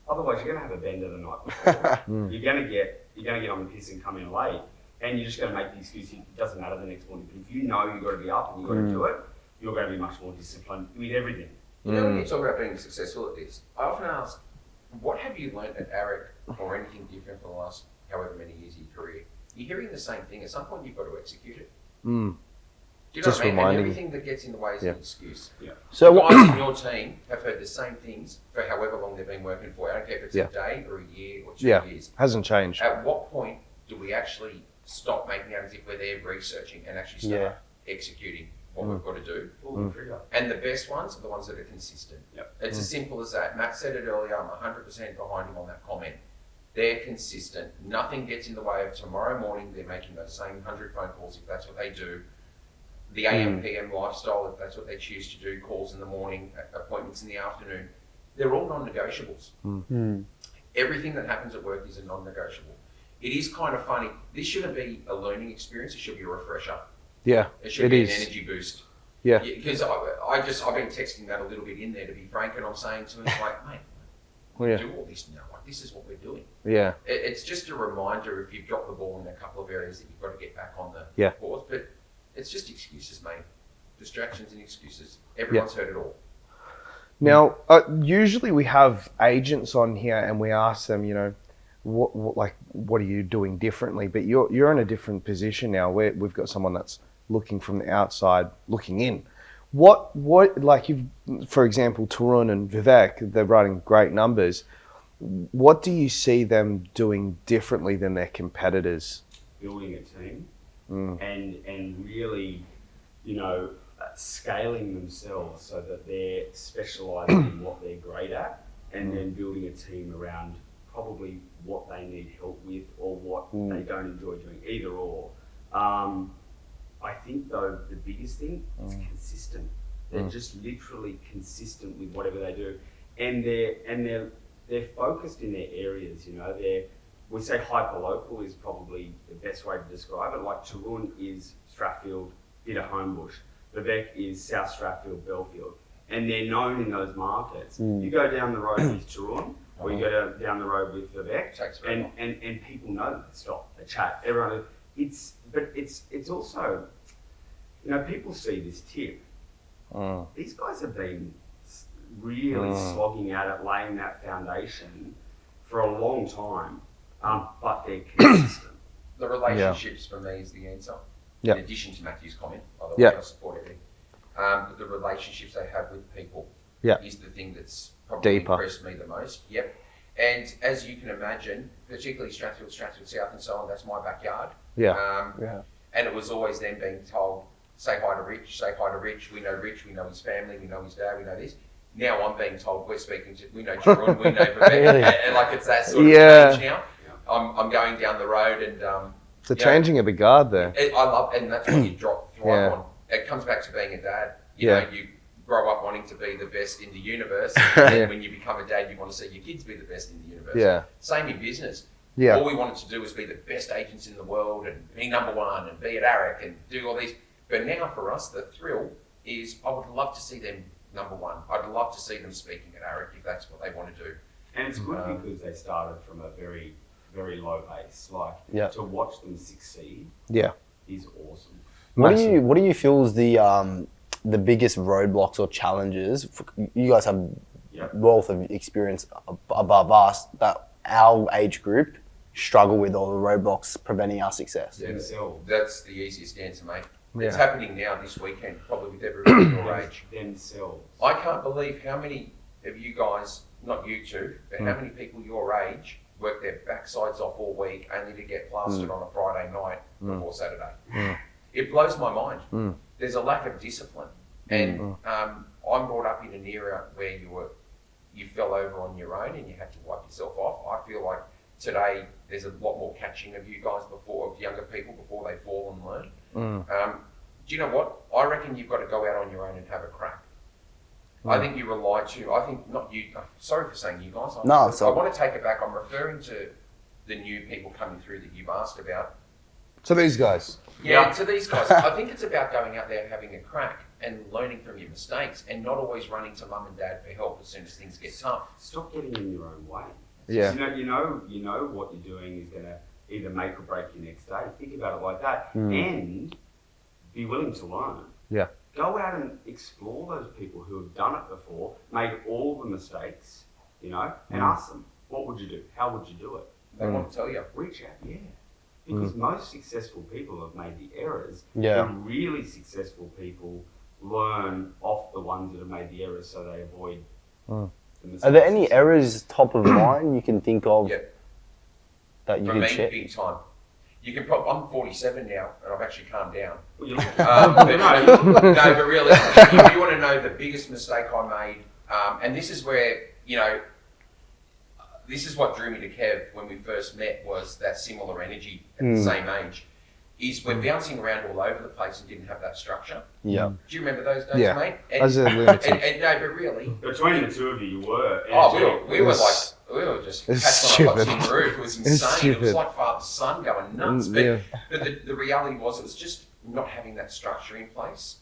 Otherwise, you're gonna have a bender the night before. You're gonna get on the piss and come in late, and you're just gonna make the excuse. It doesn't matter the next morning. But if you know you've got to be up and you've got to do it, you're going to be much more disciplined with everything. You know, when you talk about being successful at this, I often ask, what have you learned at ARIC or anything different for the last however many years of your career? You're hearing the same thing. At some point, you've got to execute it. Do you know Just what I mean? reminding. And everything that gets in the way is an excuse. Yeah. So The guys in your team have heard the same things for however long they've been working for. I don't care if it's a day or a year or 2 years. hasn't changed. At what point do we actually stop making out as if we're there researching and actually start executing what we've got to do? And the best ones are the ones that are consistent. Yep. It's as simple as that. Matt said it earlier. I'm 100% behind him on that comment. They're consistent. Nothing gets in the way of tomorrow morning. They're making those same 100 phone calls if that's what they do. The AM, PM lifestyle, if that's what they choose to do, calls in the morning, appointments in the afternoon, they're all non-negotiables. Everything that happens at work is a non-negotiable. It is kind of funny. This shouldn't be a learning experience. It should be a refresher. Yeah, It should be an energy boost. Yeah. Because I've been texting that a little bit in there, to be frank, and I'm saying to him, like, mate, we do all this now. Like, this is what we're doing. Yeah. It's just a reminder if you've dropped the ball in a couple of areas that you've got to get back on the course. But it's just excuses, mate. Distractions and excuses. Everyone's heard it all. Now, usually we have agents on here and we ask them, what are you doing differently? But you're in a different position now. We've got someone that's looking from the outside, looking in. What like you've, for example, Tarun and Vivek, they're writing great numbers. What do you see them doing differently than their competitors? Building a team and really, scaling themselves so that they're specialising in what they're great at, and then building a team around probably what they need help with or what they don't enjoy doing, either or. I think though the biggest thing is consistent. They're just literally consistent with whatever they do, and they're focused in their areas. We say hyper-local is probably the best way to describe it. Like Tarun is Strathfield, bit of Homebush. Vivek is South Strathfield, Belfield. And they're known in those markets. You go down the road with Tarun, or you go down the road with Vivek, and people know the stop, the chat. Everyone, it's also, people see this tip. These guys have been really slogging at it, laying that foundation for a long time. But they're consistent. The relationships for me is the answer. Yeah. In addition to Matthew's comment, by the way, I support everything. But the relationships they have with people, Yeah. is the thing that's probably Deeper. impressed me the most. Yep. And as you can imagine, particularly Strathfield South and so on, that's my backyard. Yeah. Yeah. And it was always them being told, say hi to Rich, we know his family, we know his dad, we know this. Now I'm being told we know Jerome, we know Rebecca, Really? and like it's that sort of Yeah. change now. I'm going down the road and It's a changing of the guard there. I love, and that's what you thrive Yeah. on. It comes back to being a dad. You Yeah. know, you grow up wanting to be the best in the universe, Yeah. and when you become a dad, you want to see your kids be the best in the universe. Yeah. Same in business. Yeah. All we wanted to do was be the best agents in the world and be number one and be at ARIC and do all these. But now for us, the thrill is I would love to see them number one. I'd love to see them speaking at ARIC if that's what they want to do. And it's good because they started from a very, very low base. Like, Yeah. to watch them succeed Yeah. is awesome. What do you feel is the biggest roadblocks or challenges? You guys have Yep. wealth of experience above us that our age group struggle with, or the roadblocks preventing our success. Themselves. That's the easiest answer, mate. Yeah. It's happening now this weekend, probably with everyone your age. Themselves. I can't believe how many of you guys, not you two, but how many people your age work their backsides off all week only to get plastered on a Friday night before Saturday. It blows my mind. There's a lack of discipline. And I'm brought up in an era where you fell over on your own and you had to wipe yourself off. I feel like today there's a lot more catching of you guys of younger people before they fall and learn. Do you know what? I reckon you've got to go out on your own and have a crack. I think you rely not you, sorry for saying you guys. I want to take it back. I'm referring to the new people coming through that you've asked about. So these guys. Yeah, to these guys. I think it's about going out there and having a crack and learning from your mistakes and not always running to mum and dad for help as soon as things get tough. Stop getting in your own way. Yeah. You know what you're doing is going to either make or break your next day. Think about it like that, and be willing to learn. Yeah. Go out and explore those people who have done it before, made all the mistakes, and ask them, what would you do? How would you do it? They want to tell you. Reach out, yeah. Because most successful people have made the errors. Yeah. The really successful people learn off the ones that have made the errors so they avoid the mistakes. Are there any errors top of mind you can think of that you For can me, share? big time. You can I'm 47 now, and I've actually calmed down. Well, you look But really, if you want to know the biggest mistake I made, and this is where, this is what drew me to Kev when we first met, was that similar energy at the same age, is we're bouncing around all over the place and didn't have that structure. Yeah. Do you remember those days, mate? And, As a lunatic. and no, but really, between the two of you were. we were just It's catching on a stupid. tin roof. It was It's insane. It was stupid. like father son going nuts. Yeah. But the reality was, it was just not having that structure in place.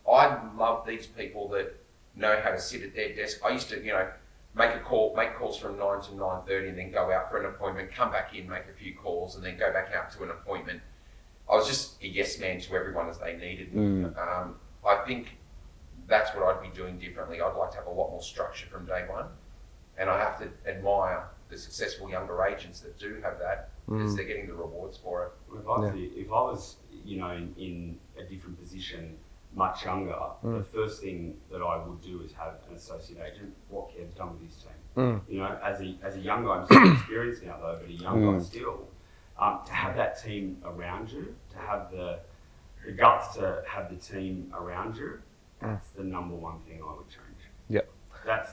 I love these people that know how to sit at their desk. I used to, make calls from 9 to 9:30, and then go out for an appointment, come back in, make a few calls, and then go back out to an appointment. I was just a yes man to everyone as they needed me. I think that's what I'd be doing differently. I'd like to have a lot more structure from day one, and I have to admire the successful younger agents that do have that, because they're getting the rewards for it. If I was, in a different position, much younger, the first thing that I would do is have an associate agent. What Kev's done with his team. As a young guy, I'm still experienced now though, but a young guy still. To have that team around you, to have the guts to have the team around you, that's the number one thing I would change. Yeah. That's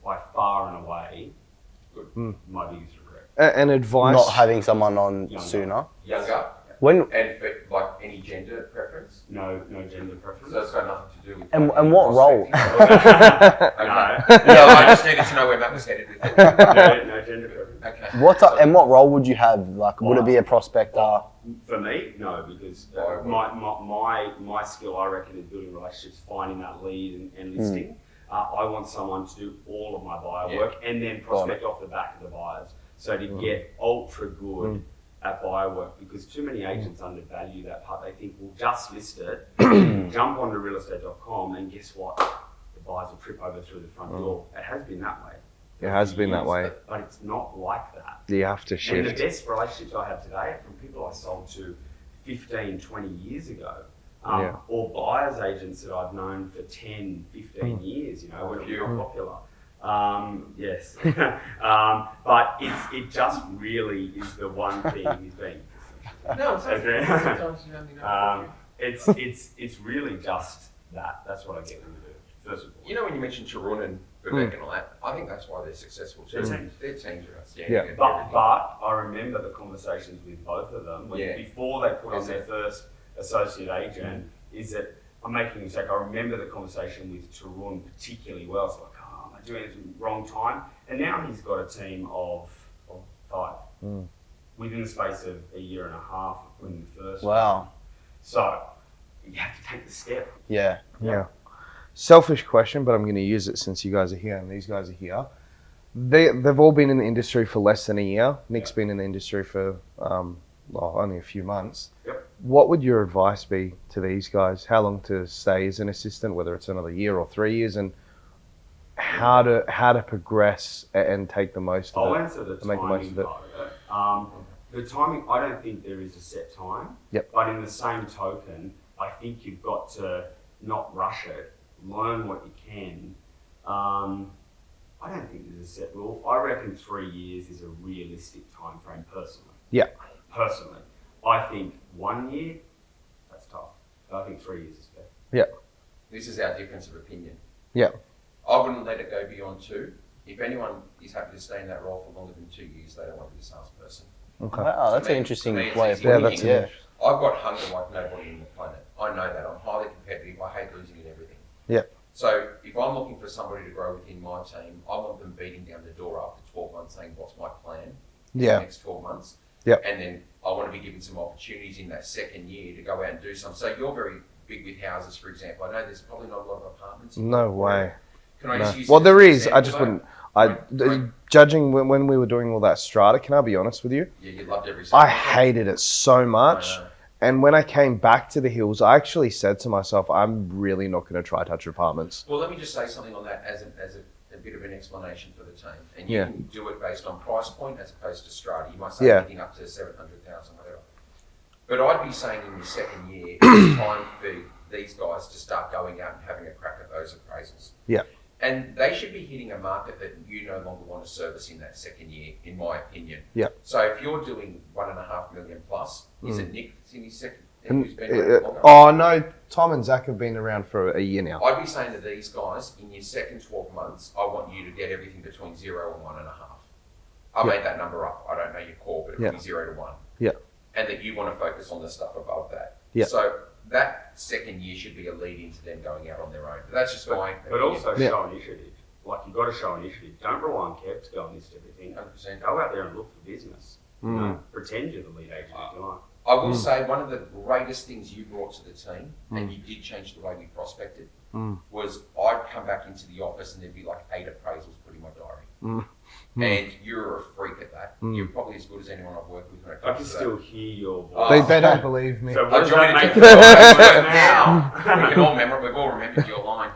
by far and away, my biggest regret. And advice. Not having someone on Younger. sooner. Younger, When and like any gender preference. No gender preference. So it's got nothing to do with. and what role? Okay. No, I just needed to know where Matt was headed with it. No gender preference. Okay. And what role would you have? Like, would it be a prospector? For me, no, because my skill, I reckon, is building relationships, finding that lead and listing. I want someone to do all of my buyer work and then prospect off the back of the buyers. So to get ultra good at buyer work, because too many agents undervalue that part. They think, we'll just list it, jump onto realestate.com, and guess what? The buyers will trip over through the front door. It has been that way. It has been that way. But it's not like that. You have to And the shift. best relationships I have today are from people I sold to 15, 20 years ago. Yeah. Or buyer's agents that I've known for 10, 15 years, you know, when it got popular. Yes. But it just really is the one thing he's being No, sometimes you only know. it's really just that. That's what I get them to do. First of all. You know, when you mentioned Tarun and Vivek and all that, I think that's why they're successful too. Their teams are outstanding. Yeah. But I remember the conversations with both of them when, before they put on their first associate agent, is that I'm making a mistake. I remember the conversation with Tarun particularly well. It's like, oh, am I doing it at the wrong time? And now he's got a team of 5 within the space of a year and a half of putting the first one. So you have to take the step. Yeah. Selfish question, but I'm going to use it since you guys are here and these guys are here. They've all been in the industry for less than a year. Nick's been in the industry for only a few months. Yep. What would your advice be to these guys? How long to stay as an assistant, whether it's another year or 3 years, and how to progress and take the most of it? I'll answer the timing part of it. The timing, I don't think there is a set time. Yep. But in the same token, I think you've got to not rush it, learn what you can. I don't think there's a set rule. I reckon 3 years is a realistic time frame personally. Yeah. Personally. I think 1 year, that's tough. I think 3 years is fair. Yeah. This is our difference of opinion. Yeah. I wouldn't let it go beyond 2. If anyone is happy to stay in that role for longer than 2 years, they don't want to be a salesperson. Okay. Wow, that's To an me- interesting to me, it's way of easy. putting that's it. I've got hunger like nobody on the planet. I know that. I'm highly competitive. I hate losing at everything. Yeah. So if I'm looking for somebody to grow within my team, I want them beating down the door after 12 months saying, what's my plan in the next 12 months? Yeah. And then I want to be given some opportunities in that second year to go out and do some. So you're very big with houses, for example. I know there's probably not a lot of apartments. No way. Can I No. just use Well, it as there an is. I example, just though? wouldn't. Right. Judging when we were doing all that strata, can I be honest with you? Yeah, you loved every I second. hated it so much. I know. And when I came back to the hills, I actually said to myself, I'm really not going to try touch apartments. Well, let me just say something on that as a bit of an explanation for the team. And you Yeah. can do it based on price point as opposed to strata. You might say Yeah. anything up to 700,000, whatever. But I'd be saying in your second year, it's time for these guys to start going out and having a crack at those appraisals. Yeah. And they should be hitting a market that you no longer want to service in that second year, in my opinion. Yeah. So if you're doing 1.5 million plus, is it Nick that's in his second? Who's been And, around longer? oh no, Tom and Zach have been around for a year now. I'd be saying to these guys, in your second 12 months, I want you to get everything between 0 and 1.5. I made that number up. I don't know your core, but it'll be 0 to 1. Yeah. And that you want to focus on the stuff above that. Yeah. So that second year should be a lead into them going out on their own. But that's just my But also Yeah. show initiative. Like, you've got to show initiative. Don't rely on Kev to go and list everything. 100%. Go out there and look for business. You know, pretend you're the lead agent if you like. I will say one of the greatest things you brought to the team, and you did change the way we prospected, was I'd come back into the office and there'd be like 8 appraisals put in my diary. And you're a freak at that. You're probably as good as anyone I've worked with when it I comes can to still that. hear your voice. Oh. They don't believe me. So I what does joined that it make you now. now? We can all remember. We've all remembered your line.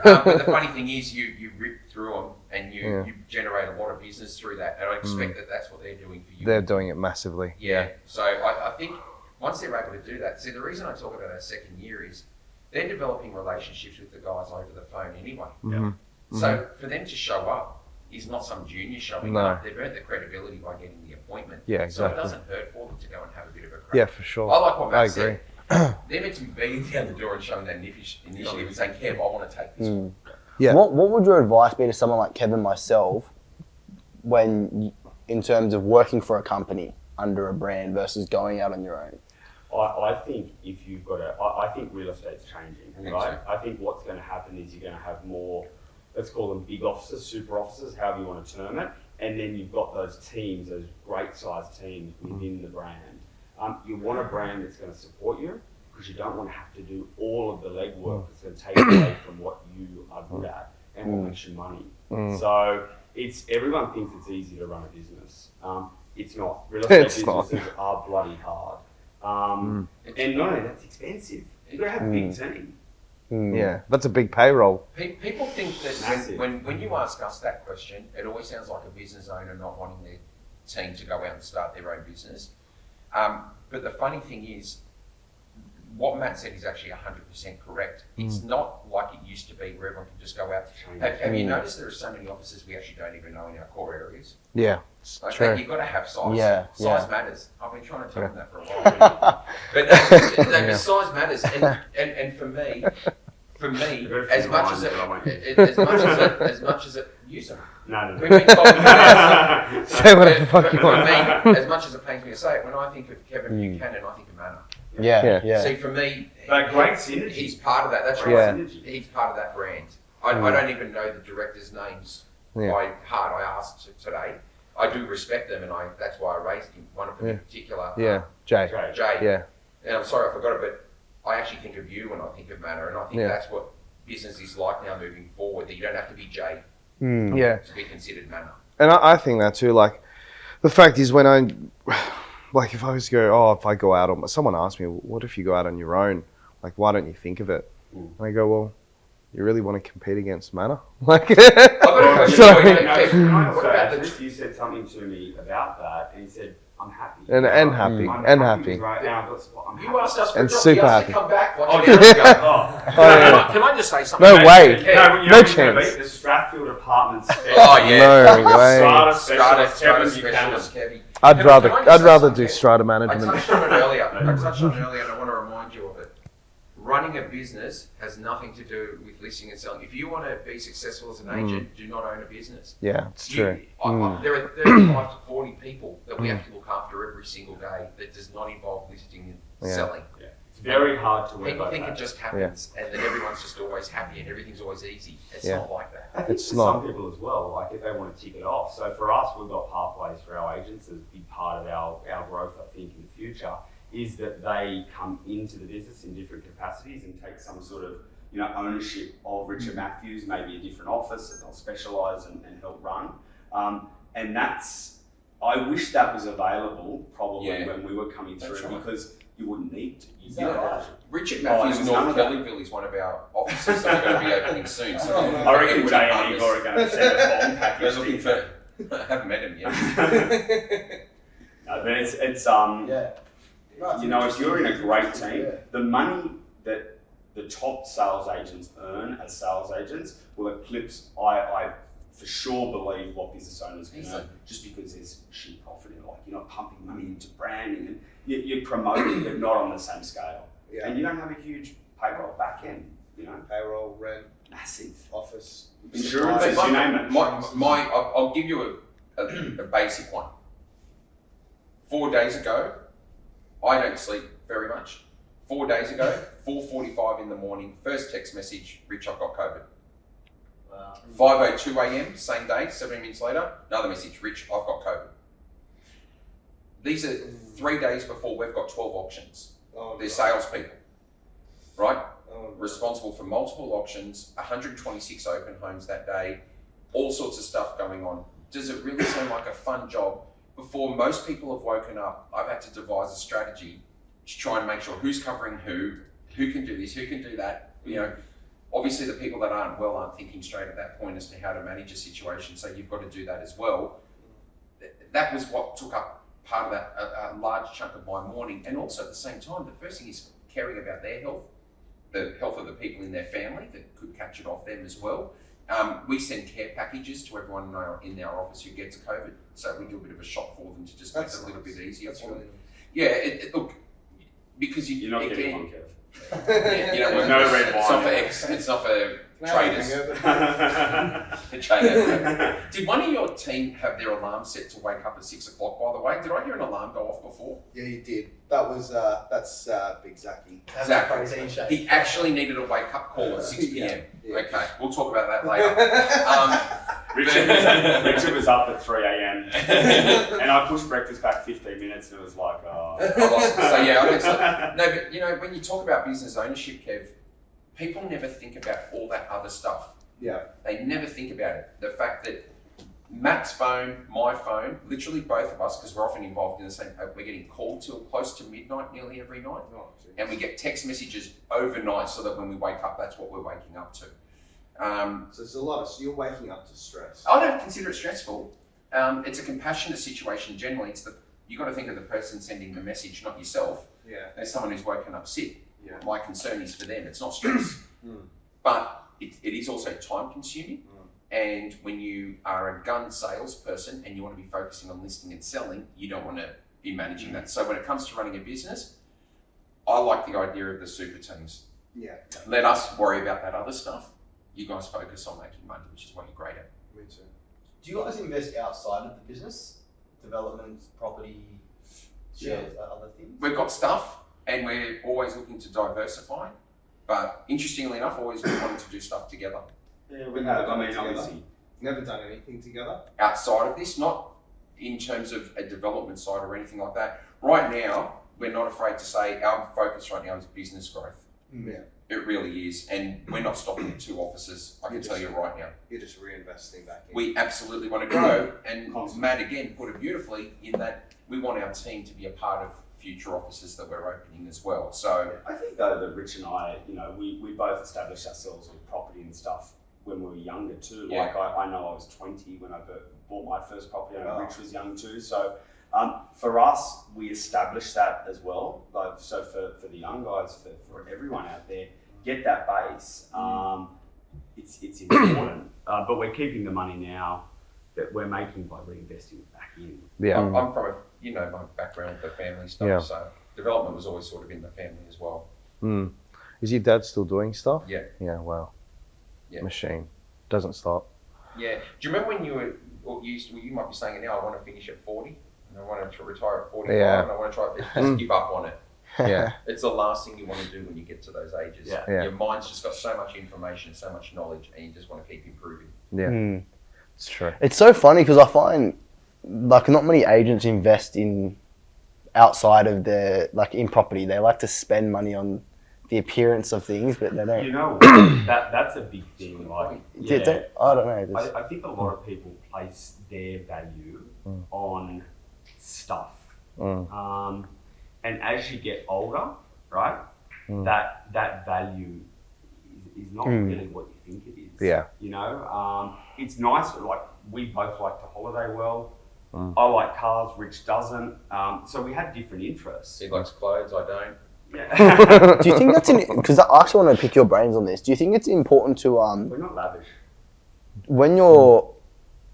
But the funny thing is, you rip through them and you generate a lot of business through that. And I expect that that's what they're doing for you. They're doing it massively. Yeah. So I think once they're able to do that, see, the reason I talk about our second year is they're developing relationships with the guys over the phone anyway. So for them to show up is not some junior showing No. up. They've earned the credibility by getting the appointment. Yeah, So exactly. it doesn't hurt for them to go and have a bit of a crack. Yeah, for sure. I like what Matt I said. agree. They're meant to be beating down the door and showing that initiative and saying, Kev, I want to take this one. Yeah. What would your advice be to someone like Kevin and myself in terms of working for a company under a brand versus going out on your own? I think if you've got I think real estate's changing, I think right? so. I think what's going to happen is you're going to have more, let's call them big offices, super offices, however you want to term it, and then you've got those teams, those great sized teams within the brand. You want a brand that's going to support you because you don't want to have to do all of the legwork that's going to take away from what you are good at and what makes you money. So everyone thinks it's easy to run a business. It's not. Real estate It's not. businesses are bloody hard. And no, that's expensive. You've got to have a big team. Yeah, that's a big payroll. People think that Massive. when you ask us that question, it always sounds like a business owner not wanting their team to go out and start their own business. But the funny thing is, what Matt said is actually 100% correct. It's not like it used to be where everyone can just go out. Have you noticed there are so many offices we actually don't even know in our core areas? Yeah, it's true. You've got to have size. Yeah, Size matters. I've been trying to tell them that for a while. But size matters. And for me, as much as it use them. No. Say whatever the fuck you want. For me, as much as it pains me to say it, when I think of Kevin Buchanan, I think of Manor. Yeah. See, for me, But great synergy. he's part of that. That's right. Yeah. He's part of that brand. I don't even know the directors' names by heart. I asked today. I do respect them, and that's why I raised him. One of them in particular. Jay. Jay. Yeah. And I'm sorry I forgot it, but I actually think of you when I think of Manor, and I think that's what business is like now moving forward. That you don't have to be Jay to be considered Manor. And I think that too. Like, the fact is, when if I was to go, if I go out on, someone asked me, what if you go out on your own? Like, why don't you think of it? And I go, well, you really want to compete against Manor? Like, You said something to me about that, and he said, I'm happy. and happy. I'm happy. You asked us for And a job. super You asked happy. to come back. Can I just say something? No way. No chance. The Strathfield Apartments. No way. Strata Kevin specialist, Kevin. I'd rather do Kevin? strata I management. touched on it earlier. And I want to remind you of it. Running a business has nothing to do with listing and selling. If you want to be successful as an agent, do not own a business. Yeah, it's true. There are 35 to 40 people that we have to look after every single day that does not involve listing and selling. Yeah. It's very hard to work People like think that. it just happens and that everyone's just always happy and everything's always easy. It's not like that. I think It's for not. some people as well, like if they want to tick it off. So for us, we've got pathways for our agents as a big part of our growth, I think, in the future, is that they come into the business in different capacities and take some sort of ownership of Richard Matthews, maybe a different office that they'll specialise and help run. And I wish that was available probably when we were coming through because you wouldn't need to. Richard Matthews North Kellyville is one of our offices that are going to be opening soon. So I reckon Jay and Igor are going to send a bomb package. We're looking for. I haven't met him yet. No, but it's if you're in a great team, the money that the top sales agents earn as sales agents will eclipse, I for sure believe, what business owners can earn, just because there's sheer profit in it. Like, you're not pumping money into branding and you're promoting, but not on the same scale. Yeah. And you don't have a huge payroll back end, Payroll, rent, massive. office, Insurances, you name it. I'll give you a basic one. 4 days ago, I don't sleep very much. 4 days ago, 4:45 in the morning, first text message, Rich, I've got COVID. Wow. 5:02 a.m, same day, 17 minutes later, another message, Rich, I've got COVID. These are 3 days before we've got 12 auctions. They're salespeople, right? Responsible for multiple auctions, 126 open homes that day, all sorts of stuff going on. Does it really seem like a fun job? Before most people have woken up, I've had to devise a strategy to try and make sure who's covering who can do this, who can do that. Obviously the people that aren't well aren't thinking straight at that point as to how to manage a situation, so you've got to do that as well. That was what took up part of that, a large chunk of my morning. And also at the same time, the first thing is caring about their health, the health of the people in their family that could catch it off them as well. We send care packages to everyone in our office who gets COVID, so we do a bit of a shot for them to just make it a little bit easier for them. Yeah, look, because You're not getting one, Kev. No red wine. It's not for traders. Did one of your team have their alarm set to wake up at 6 o'clock? By the way, did I hear an alarm go off before? Yeah, you did. That's Big Zachy. Zach, he actually needed a wake up call at 6 p.m. Yeah. Okay, we'll talk about that later. Richard was up at 3 a.m. and I pushed breakfast back 15 minutes and it was like, but when you talk about business ownership, Kev, people never think about all that other stuff. Yeah. They never think about it. The fact that Matt's phone, my phone, literally both of us, because we're often involved in the same, we're getting called till close to midnight nearly every night. And we get text messages overnight so that when we wake up, that's what we're waking up to. So there's a lot so you're waking up to stress. I don't consider it stressful. It's a compassionate situation generally. You've got to think of the person sending the message, not yourself. Yeah. As someone who's woken up sick. Yeah. My concern is for them. It's not stress, but it is also time consuming. And when you are a gun salesperson and you want to be focusing on listing and selling, you don't want to be managing that. So when it comes to running a business, I like the idea of the super teams. Yeah. Let us worry about that other stuff. You guys focus on making money, which is what you're great at. Me too. Do you guys invest outside of the business? Development, property, shares, other things? We've got stuff and we're always looking to diversify. But interestingly enough, always wanting to do stuff together. Yeah, we have. I mean, together. obviously, never done anything together. Outside of this, not in terms of a development side or anything like that. Right now, we're not afraid to say our focus right now is business growth. Yeah. It really is. And we're not stopping at 2 offices, I can tell you right now. You're just reinvesting back in. We absolutely want to grow. And Matt, again, put it beautifully in that we want our team to be a part of future offices that we're opening as well. So I think though that Rich and I, we both established ourselves with property and stuff when we were younger too. Yeah. Like I know I was 20 when I bought my first property. I know Rich was young too. So for us, we established that as well. Like so for the young guys, for everyone out there, get that base. It's important, but we're keeping the money now that we're making by reinvesting it back in. Yeah. I'm from my background with the family stuff. Yeah. So development was always sort of in the family as well. Is your dad still doing stuff? Yeah. Yeah, wow. Yeah. Machine. Doesn't stop. Yeah. Do you remember when you might be saying it now, I want to finish at 40 and I want to retire at 45 Yeah. and I want to try just give up on it. Yeah. It's the last thing you want to do when you get to those ages. Yeah. Yeah. Your mind's just got so much information, so much knowledge, and you just want to keep improving. Yeah. It's true. It's so funny because I find like not many agents invest in outside of their in property. They like to spend money on the appearance of things, but they don't. You know, that's a big thing. Like, I don't know. I think a lot of people place their value on stuff. And as you get older, right, that value is not really what you think it is. Yeah. It's nice. Like we both like to holiday well. I like cars. Rich doesn't. So we have different interests. He likes clothes, I don't. Yeah. Do you think that's because I actually want to pick your brains on this? Do you think it's important to We're not lavish. when you're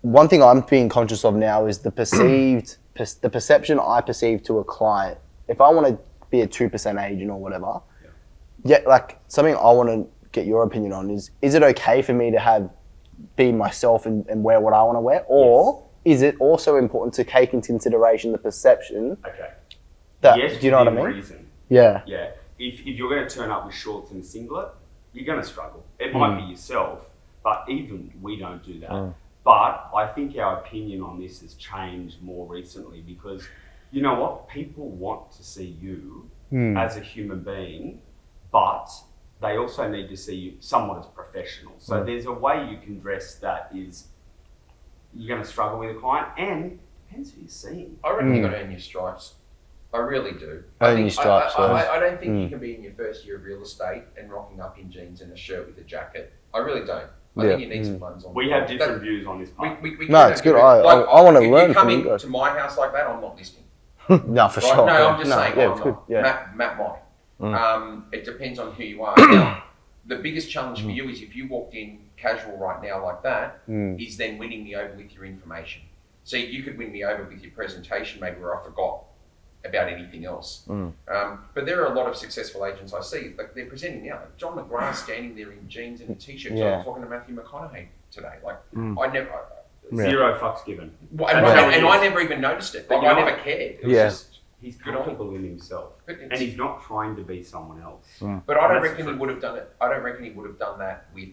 one thing I'm being conscious of now is the perception I perceive to a client. If I want to be a 2% agent or whatever, like something I want to get your opinion on is it okay for me to be myself and wear what I want to wear, or is it also important to take into consideration the perception? Okay. That, Yes, do you know what I within mean? reason. Yeah. Yeah. If you're going to turn up with shorts and a singlet, you're going to struggle. It might be yourself, but even we don't do that. But I think our opinion on this has changed more recently because, you know what? People want to see you as a human being, but they also need to see you somewhat as professional. So there's a way you can dress that is, you're going to struggle with a client, and depends who you're seeing. I reckon you got to earn your stripes. I really do. Earn your stripes, I don't think you can be in your first year of real estate and rocking up in jeans and a shirt with a jacket. I really don't. I think you need some buttons on. We have different views on this part. No, it's good. I want to learn from you guys. If you come into my house like that, I'm not listening. No, for Right? sure. No, I'm just saying. Yeah, I'm it's good. not. Yeah. Matt might. It depends on who you are. Now, the biggest challenge for you is if you walked in casual right now like that, is then winning me over with your information. So you could win me over with your presentation, maybe where I forgot about anything else. But there are a lot of successful agents I see, like they're presenting now. Like John McGrath standing there in jeans and a t-shirt. So I was talking to Matthew McConaughey today. Like I never. Zero fucks given. And I never even noticed it. Like, I never cared. It was just, he's comfortable in himself, and he's not trying to be someone else. But I don't reckon he would have done it. I don't reckon he would have done that with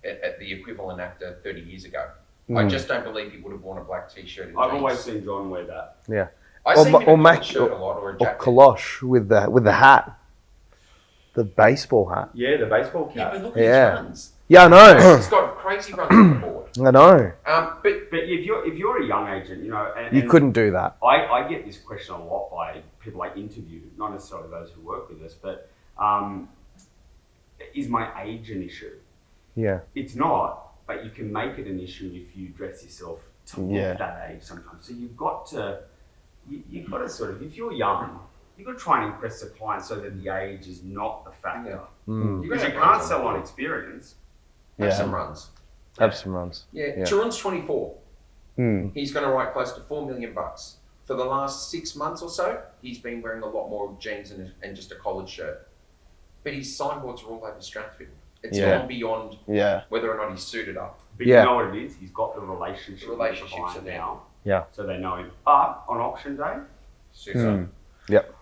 at the equivalent actor 30 years ago. I just don't believe he would have worn a black t-shirt. And I've jeans. always seen John wear that. Yeah. I see him in a Mac shirt a lot or a or jacket. Kalosh with the hat, the baseball hat. Yeah, the baseball Yeah, cap. but look at Yeah. his runs. Yeah, I know. He's got crazy runs on the board. I know. But But if you're a young agent, You couldn't do that. I get this question a lot by people I interview, not necessarily those who work with us, but is my age an issue? Yeah. It's not, but you can make it an issue if you dress yourself to look that age sometimes. So you've got to sort of, if you're young, you've got to try and impress the client so that the age is not the factor. Mm. Because you can't sell on experience. Have Yeah. some runs. Have some runs. Yeah, Turin's 24. Mm. He's going to write close to $4 million. For the last 6 months or so, he's been wearing a lot more jeans and just a collared shirt. But his signboards are all over Strathfield. It's gone beyond whether or not he's suited up. But you know what it is? He's got the relationship with the Relationships client are there. now. Yeah. So they know him. But on auction day, Suits Yep.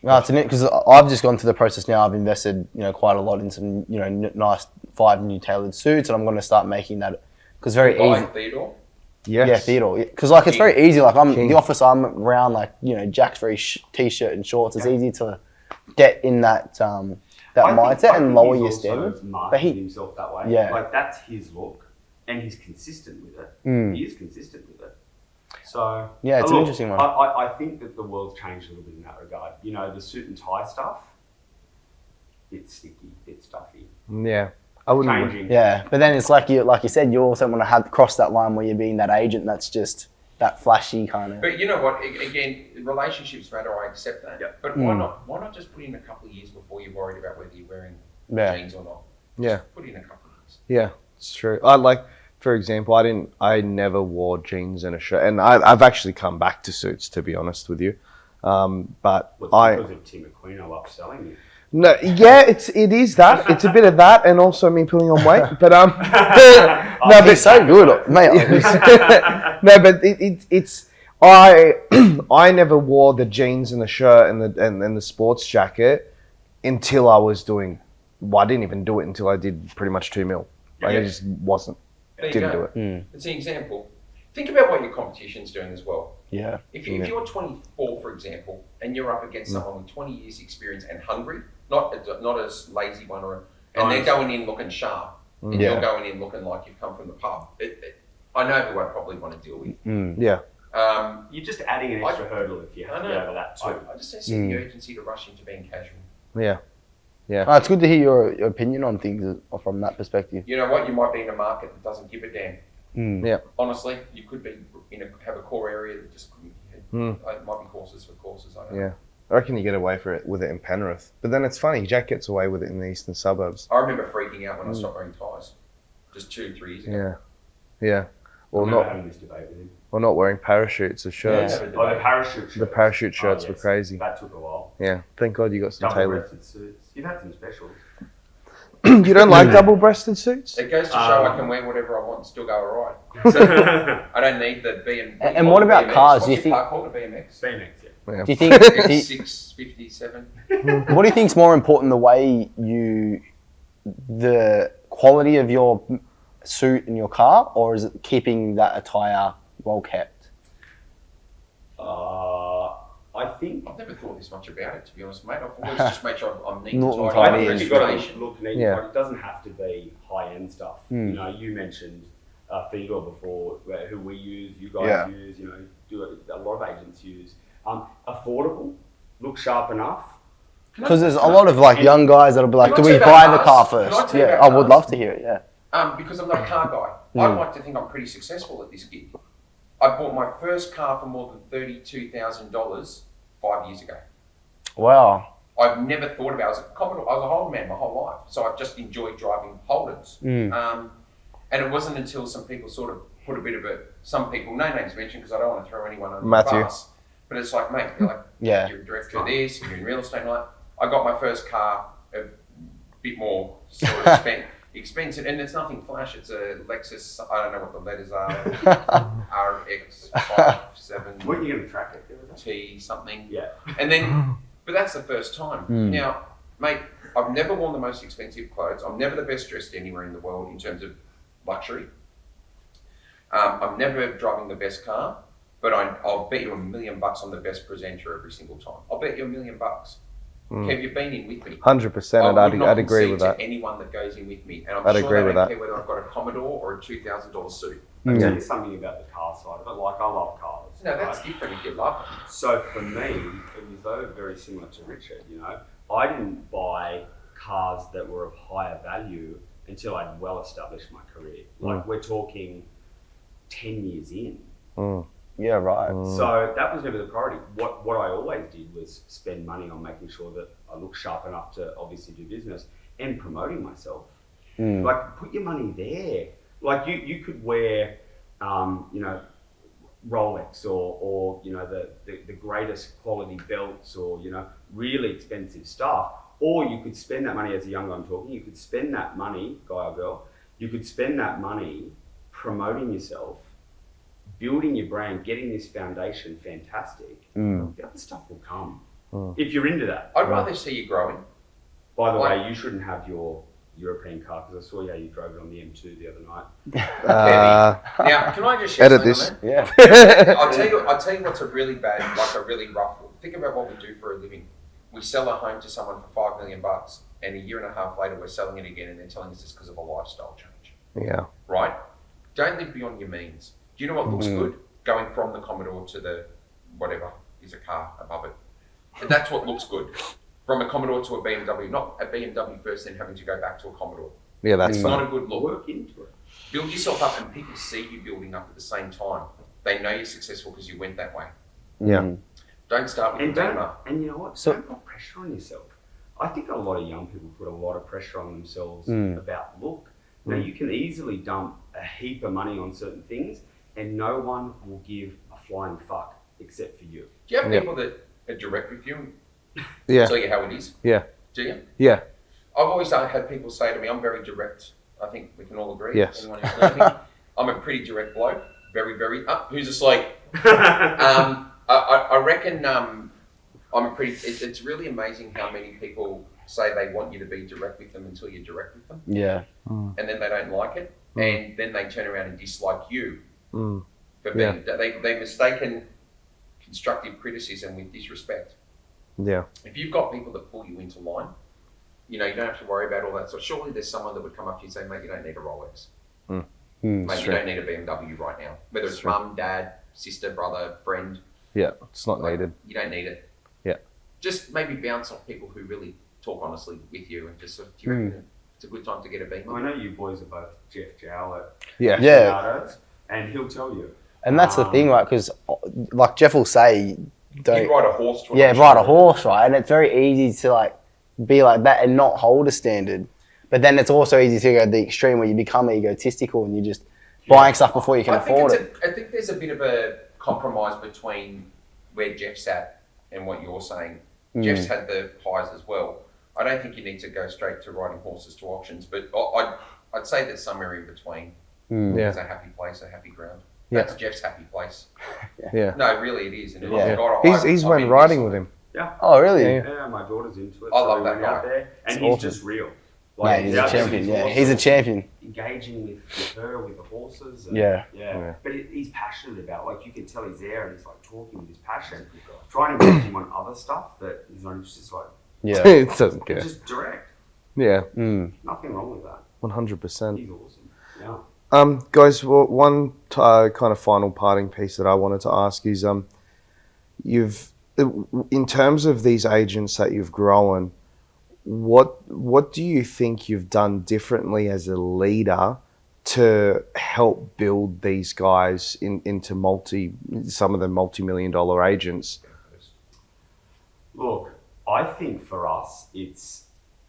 No, it's because I've just gone through the process now. I've invested, quite a lot in some, nice 5 new tailored suits, and I'm going to start making that because very easy. Theodore. Yes. Yeah, Theodore. Because it's very easy. Like the office I'm around, Jack's very t-shirt and shorts. It's easy to get in that mindset and lower your standards. But himself that way. Yeah. Like that's his look, and he's consistent with it. He is consistent with it. So yeah, it's an interesting one. I think that the world's changed a little bit in that regard. The suit and tie stuff, it's sticky, it's stuffy. Yeah. I wouldn't. Changing. Yeah, but then it's like you said, you also want to cross that line where you're being that agent that's just that flashy kind of. But you know what? Again, relationships matter. I accept that. Yeah. But why not just put in a couple of years before you're worried about whether you're wearing jeans or not? Yeah. Just put in a couple of years. Yeah, it's true. For example, I never wore jeans and a shirt, and I've actually come back to suits, to be honest with you. But because of Tim Aquino upselling you. No, yeah, it is that. It's a bit of that, and also me putting on weight. But no, but so good, mate. No, but it's I never wore the jeans and the shirt and the sports jacket until I was doing. Well, I didn't even do it until I did pretty much 2 mil. Like I just wasn't. There you Didn't go. do it. It's an example. Think about what your competition's doing as well. Yeah. If you're 24, for example, and you're up against someone with 20 years experience and hungry, not a lazy one, and they're going in looking sharp, and you're going in looking like you've come from the pub. I know who I'd probably want to deal with. Yeah. You're just adding an extra hurdle if you have to get over that too. I just don't see the urgency to rush into being casual. Yeah. Yeah. Oh, it's good to hear your opinion on things from that perspective. You know what? You might be in a market that doesn't give a damn. Yeah. Honestly, you could be have a core area that just it might be courses for courses. I don't know. Yeah. I reckon you get away with it in Penrith. But then it's funny, Jack gets away with it in the eastern suburbs. I remember freaking out when I stopped wearing ties, just 2-3 years ago. Yeah. Yeah. Or I'm not having this debate with him. or not wearing parachutes or shirts. Yeah. Oh, the parachute shirts. The parachute shirts were yes. crazy. That took a while. Yeah. Thank God you got some tailored. Double-breasted suits. You've had some specials. You don't like double-breasted suits? It goes to show I can wear whatever I want and still go alright. So I don't need the B and. And what about BMX. cars? What's do you your think? car called a BMX? BMX, yeah. Yeah. Do you think? X657. What do you think's more important? The way the quality of your suit in your car, or is it keeping that attire well kept? I think. I've never thought this much about it, to be honest, mate. I've always just made sure I'm neat and Not tidy. entirely. I think you've got Presentation. to look neat. Yeah. But it doesn't have to be high-end stuff. You know, you mentioned Fedor before, who we use, you guys use, a lot of agents use. Affordable, look sharp enough. Because there's a lot of young guys that'll be like, Can "Do I we tell you buy about the car cars? Can I first?" tell you Yeah, about I would cars? love to hear it. Yeah. Because I'm not a car guy. I like to think I'm pretty successful at this gig. I bought my first car for more than $32,000 5 years ago. Wow. I've never thought about it. I was a Holden man my whole life, so I've just enjoyed driving Holdens. And it wasn't until some people sort of put a bit of some people, no names mentioned because I don't want to throw anyone under Matthew. the bus, but it's like, mate, you're like, you're a director of this, you're in real estate, and I got my first car a bit more sort of expensive, and it's nothing flash. It's a Lexus. I don't know what the letters are. RX57. Weren't you going to track it? T something. Yeah. And then, but that's the first time. Now, mate, I've never worn the most expensive clothes. I'm never the best dressed anywhere in the world in terms of luxury. I'm never driving the best car, but I'll bet you $1 million I'm the best presenter every single time. I'll bet you $1 million. Kev, you've been in with me. 100%. I'd agree with that. To anyone that goes in with me, and I'm I'd sure agree they with don't that. care whether I've got a Commodore or a $2,000 suit. I'll tell you something about the car side of it. Like, I love cars. No, that's different if you love them. So for me, it was though very similar to Richard, I didn't buy cars that were of higher value until I'd well established my career. Like we're talking 10 years in. Yeah, right. So that was never the priority. What I always did was spend money on making sure that I looked sharp enough to obviously do business and promoting myself. Like, put your money there. Like, you could wear, you know, Rolex or you know, the greatest quality belts or, you know, really expensive stuff. Or you could spend that money, as a young guy I'm talking, you could spend that money, guy or girl, you could spend that money promoting yourself, building your brand, getting this foundation fantastic. The other stuff will come if you're into that. I'd rather see you growing. By the way, you shouldn't have your European car because I saw how you drove it on the M2 the other night. Now, can I just share Edit something this. on that? Yeah. I'll tell you what's a really bad, like a really rough. Think about what we do for a living. We sell a home to someone for $5 million, and a year and a half later, we're selling it again, and they're telling us it's because of a lifestyle change. Yeah. Right? Don't live beyond your means. Do you know what looks good? Going from the Commodore to the whatever is a car above it. And that's what looks good. From a Commodore to a BMW, not a BMW first, then having to go back to a Commodore. Yeah, that's It's fine. not a good look. Work into it. Build yourself up, and people see you building up at the same time. They know you're successful because you went that way. Yeah. Don't start with And a don't, Beamer. and you know what? So- Don't put pressure on yourself. I think a lot of young people put a lot of pressure on themselves about look. Now, you can easily dump a heap of money on certain things, and no one will give a flying fuck except for you. Do you have Yeah. people that are direct with you and Yeah. tell you how it is? Yeah. Do you? Yeah. I've always had people say to me, I'm very direct. I think we can all agree. Yes. Anyone who's listening, I'm a pretty direct bloke. Very, very. Who's asleep? I reckon I'm a pretty. It's really amazing how many people say they want you to be direct with them until you're direct with them, Yeah. and then they don't like it, and then they turn around and dislike you Mm. for being. They mistaken constructive criticism with disrespect. Yeah. If you've got people that pull you into line, you know, you don't have to worry about all that. So surely there's someone that would come up to you and say, mate, you don't need a Rolex. Mate, you don't need a BMW right now. Whether it's mum, dad, sister, brother, friend. Yeah. It's not needed. You don't need it. Yeah. Just maybe bounce off people who really talk honestly with you and just sort of, do you reckon it's a good time to get a Beamer? I know you boys are both Jeff Jow at Yeah. Yeah. Leonardo's, and he'll tell you. And that's the thing, right? Because, like Jeff will say, don't. You ride a horse to an Yeah, auction. ride a horse, right? And it's very easy to like be like that and not hold a standard. But then it's also easy to go to the extreme where you become egotistical and you're just buying stuff before you can afford it. I think there's a bit of a compromise between where Jeff's at and what you're saying. Jeff's had the highs as well. I don't think you need to go straight to riding horses to auctions, but I'd say that somewhere in between Yeah. is a happy place, a happy ground. Yeah. That's Jeff's happy place. Yeah. No, really it is. And Yeah. He's went riding with him. Yeah. Oh, really? Yeah. Yeah, my daughter's into it. I so love we that went out guy. there, and It's he's awesome. just real. Mate, he's a out there, champion. he's Yeah, awesome. he's a champion. Engaging with her, with the horses. And, Yeah. Yeah. But he's passionate about. Like, you can tell he's there, and he's like talking with his passion. Trying to engage him on other stuff that he's not just like Yeah. It doesn't care. just direct. Yeah. Nothing wrong with that. 100%. He's awesome. Yeah. Guys, one kind of final parting piece that I wanted to ask is, you've, in terms of these agents that you've grown, what do you think you've done differently as a leader to help build these guys into some of the multi-million-dollar agents? Look, I think for us,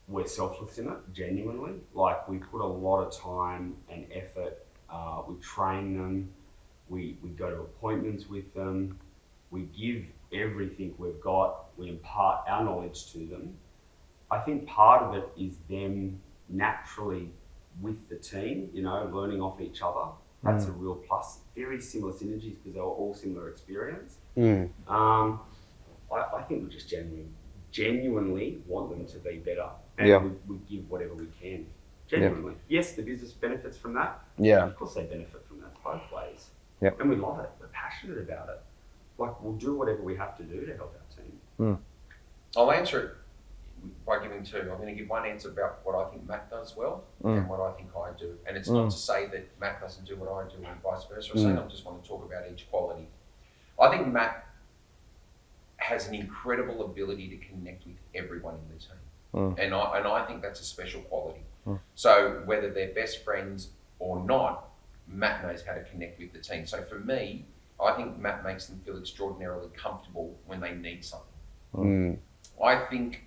we're selfless in it, genuinely. Like, we put a lot of time and effort. We train them. We go to appointments with them. We give everything we've got. We impart our knowledge to them. I think part of it is them naturally with the team, you know, learning off each other. That's a real plus. Very similar synergies because they were all similar experience. I think we just genuinely want them to be better, and we give whatever we can. Genuinely, yes, the business benefits from that. Yeah. Of course, they benefit from that both ways. Yeah. And we love it. We're passionate about it. Like, we'll do whatever we have to do to help our team. I'll answer it by giving two. I'm going to give one answer about what I think Matt does well and what I think I do. And it's not to say that Matt doesn't do what I do and vice versa. I'm saying I just want to talk about each quality. I think Matt has an incredible ability to connect with everyone in the team. And I think that's a special quality. So whether they're best friends or not, Matt knows how to connect with the team. So for me, I think Matt makes them feel extraordinarily comfortable when they need something. Mm. I think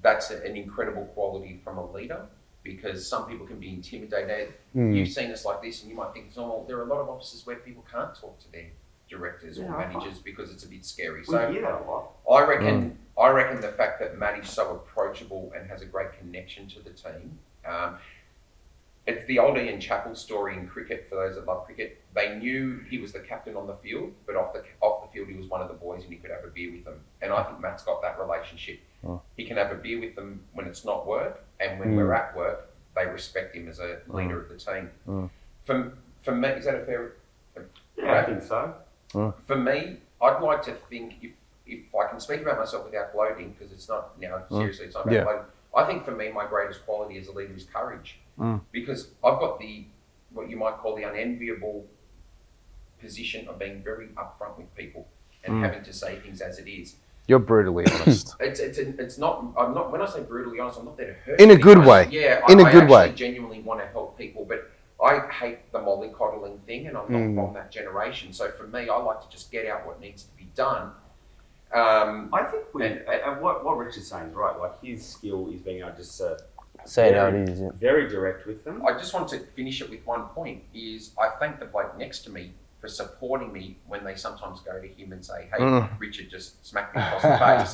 that's an incredible quality from a leader, because some people can be intimidated. You've seen us like this and you might think, oh, there are a lot of offices where people can't talk to their directors or managers because it's a bit scary. We hear that a lot. I reckon the fact that Matt is so approachable and has a great connection to the team. It's the old Ian Chappell story in cricket. For those that love cricket, they knew he was the captain on the field, but off the field he was one of the boys and he could have a beer with them. And I think Matt's got that relationship. He can have a beer with them when it's not work, and when we're at work, they respect him as a leader of the team. For me, is that a fair? Yeah, I think so. For me, I'd like to think, if I can speak about myself without gloating, because it's not, seriously, it's not about gloating. I think for me, my greatest quality as a leader is courage. Because I've got what you might call the unenviable position of being very upfront with people and having to say things as it is. You're brutally honest. It's not. I'm not. When I say brutally honest, I'm not there to hurt. In a people. good way. Yeah, in a good actually way. genuinely want to help people, but I hate the mollycoddling thing, and I'm not from that generation. So for me, I like to just get out what needs to be done. I think what Richard's saying is right. Like, his skill is being able to just Say it how it is. Yeah. very direct with them. I just want to finish it with one point. Is I thank the bloke next to me for supporting me when they sometimes go to him and say, "Hey, Richard just smacked me across the face,"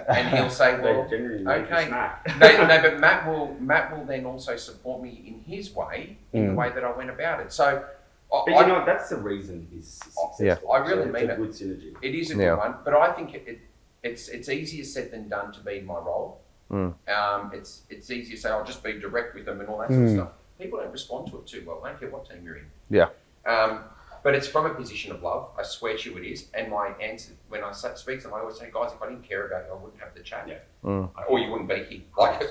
and he'll say, "Well, okay." No, but Matt will then also support me in his way, in the way that I went about it. So, But that's the reason he's successful. I really mean it's a it. good synergy. It is a good one, but I think it's easier said than done to be in my role. It's easier to say, I'll just be direct with them and all that sort of stuff. People don't respond to it too well. I don't care what team you're in. Yeah. But it's from a position of love. I swear to you it is. And my answer, when I speak to them, I always say, guys, if I didn't care about you, I wouldn't have the chat. Yeah. Or you wouldn't be here. Like, I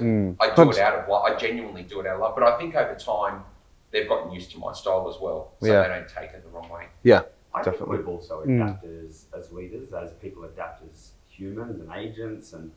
do it out of love. I genuinely do it out of love. But I think over time, they've gotten used to my style as well. So they don't take it the wrong way. Yeah. I think we've also adapted as leaders, as people adapt as humans and agents, and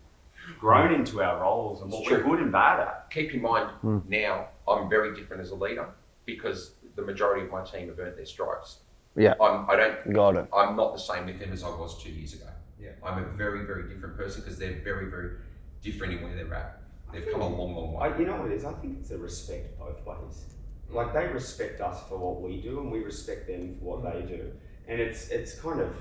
grown into our roles and what we're good and bad at. Keep in mind, now I'm very different as a leader because the majority of my team have earned their stripes. Yeah. Got it. I'm not the same with them as I was 2 years ago. Yeah. I'm a very, very different person because they're very, very different in where they're at. They've come a long, long way. You know what it is? I think it's a respect both ways. Like, they respect us for what we do and we respect them for what they do. And it's kind of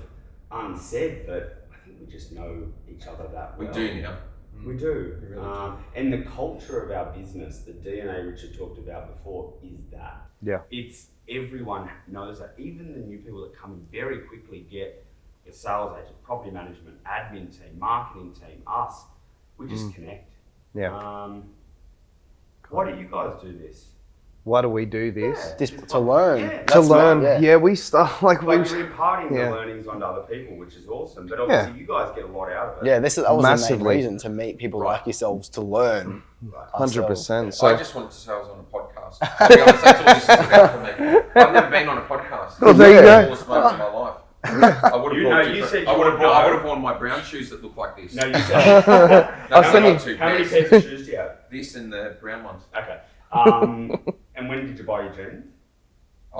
unsaid, but I think we just know each other that well. We do now. We do. We really do. And the culture of our business, the DNA Richard talked about before, is that. Yeah. It's everyone knows that. Even the new people that come in very quickly get your sales agent, property management, admin team, marketing team, us. We just connect. Yeah. Why do you guys do this? Why do we do this? To learn. Yeah. To learn. Yeah. Yeah, we start like we. You're imparting the learnings onto other people, which is awesome. But obviously, you guys get a lot out of it. Yeah, that was the main Massively. reason to meet people like yourselves to learn. 100%. So I just wanted to say I was on a podcast. To be honest, that's all this is about for me. I've never been on a podcast. Oh, there you go. It's the most of my life. I would have worn my brown shoes that look like this. No, you said. I'll send you. How many pairs of shoes do you have? This and the brown ones. Okay. And when did you buy your jeans?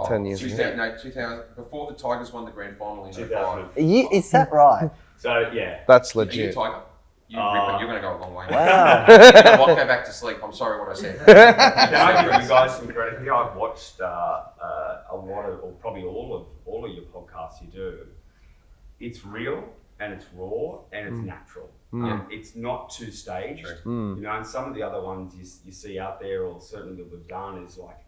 10 years ago. 2000. Before the Tigers won the grand final in 2000. 2005. Is that right? So yeah. That's Are you a legit. Tiger? You're going to go a long way. Wow. You know what? Go back to sleep. I'm sorry what I said. Can I give you guys some credit here? I've watched a lot of, or probably all of your podcasts you do. It's real and it's raw and it's natural. It's not too staged. You know, and some of the other ones you see out there, or certainly that we've done, is like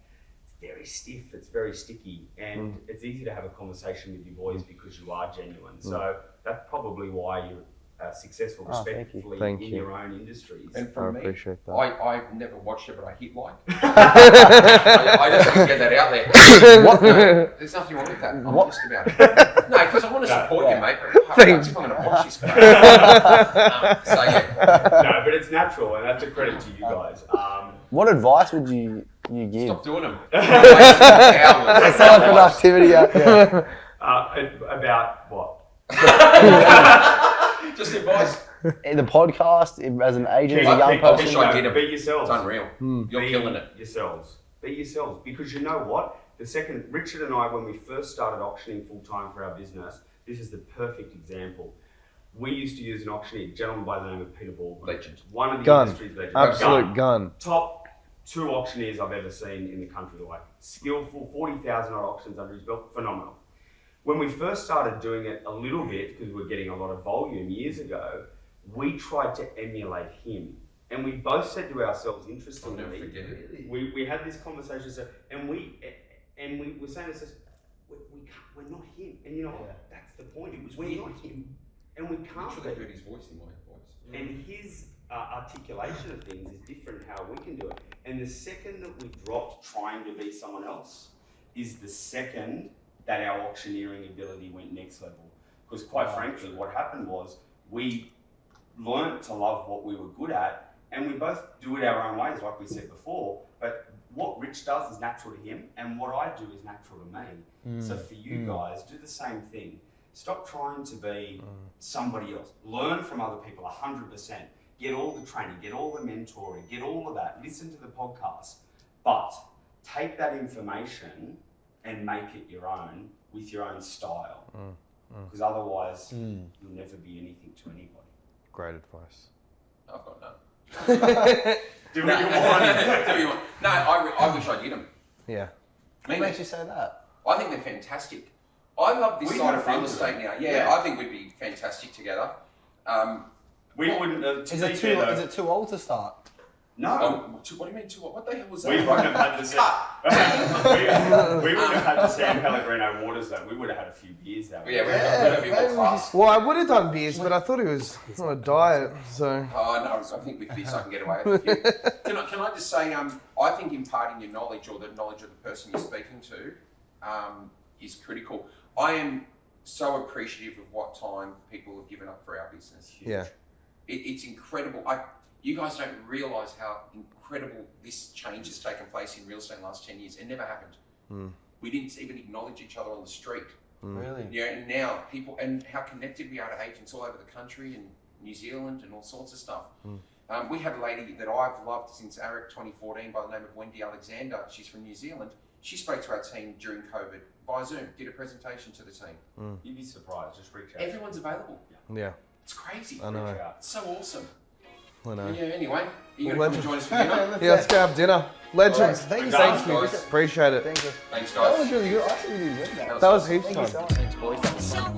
it's very stiff, it's very sticky, and it's easy to have a conversation with you boys because you are genuine. So that's probably why you're successful, respectfully Thank in you. your own industries. And for me, appreciate that. I've never watched it, but I hit like. I just want to get that out there. What? No, there's nothing wrong with that. I'm honest about it. No, because I want to support you, mate. Thanks. If I'm going to watch this. So yeah. No, but it's natural, and that's a credit to you guys. What advice would you give? Stop doing them. Hours. It's not productivity. Yeah. About what? Just advice. In the podcast, as an agent, as a young I person. wish I did Be it. yourselves. It's unreal. You're killing it. Yourselves. Be yourselves, because you know what? The second, Richard and I, when we first started auctioning full time for our business, this is the perfect example. We used to use an auctioneer, a gentleman by the name of Peter Baldwin. Legend. One of the Gun. industry's legends. Absolute gun. Top 2 auctioneers I've ever seen in the country. Like skillful, 40,000 odd auctions under his belt, phenomenal. When we first started doing it a little bit, because we were getting a lot of volume years ago, we tried to emulate him. And we both said to ourselves, interestingly, I'll never forget it. we had this conversation, and we were saying to ourselves, we're not him. And you know what? That's the point. It was we're not him. And we can't Literally be. heard his voice in my voice. And his articulation of things is different how we can do it. And the second that we dropped trying to be someone else is the second that our auctioneering ability went next level. Because quite frankly, what happened was we learnt to love what we were good at, and we both do it our own ways, like we said before. But what Rich does is natural to him, and what I do is natural to me. So for you guys, do the same thing. Stop trying to be somebody else. Learn from other people 100%. Get all the training, get all the mentoring, get all of that. Listen to the podcast. But take that information and make it your own with your own style. Because otherwise, you'll never be anything to anybody. Great advice. I've got none. Do what you want. Do what you want. No, I wish I did them. Yeah. What makes you say that? I think they're fantastic. I love this We side have of real fun estate together. now. Yeah, Yeah. I think we'd be fantastic together. We wouldn't. Is it too old to start? No. What do you mean? What the hell was that? We wouldn't have had the Sam. we wouldn't have had the San Pellegrino waters though. We would have had a few beers though. Yeah, we're a bit more class. Well, I would have done beers, but I thought he was on a diet, so. Oh no, I think with this I can get away with a few. Can I just say, I think imparting your knowledge or the knowledge of the person you're speaking to is critical. I am so appreciative of what time people have given up for our business. Yeah. It's incredible. You guys don't realise how incredible this change has taken place in real estate in the last 10 years. It never happened. We didn't even acknowledge each other on the street. Really? Yeah, and now people, and how connected we are to agents all over the country and New Zealand and all sorts of stuff. We had a lady that I've loved since ARIC 2014 by the name of Wendy Alexander. She's from New Zealand. She spoke to our team during COVID via Zoom, did a presentation to the team. You'd be surprised. Just reach out. Everyone's available. Yeah. It's crazy. I know. It's so awesome. I know. Yeah, anyway, you're Well, going to come and join us for dinner? Yeah, let's go have dinner. Legends. Thank you Thank so you. much. Appreciate it. Thank you. Thanks, That was guys. really good. I actually really enjoyed that. That was heaps Thank you fun. so much. Thanks, boys. That was fun.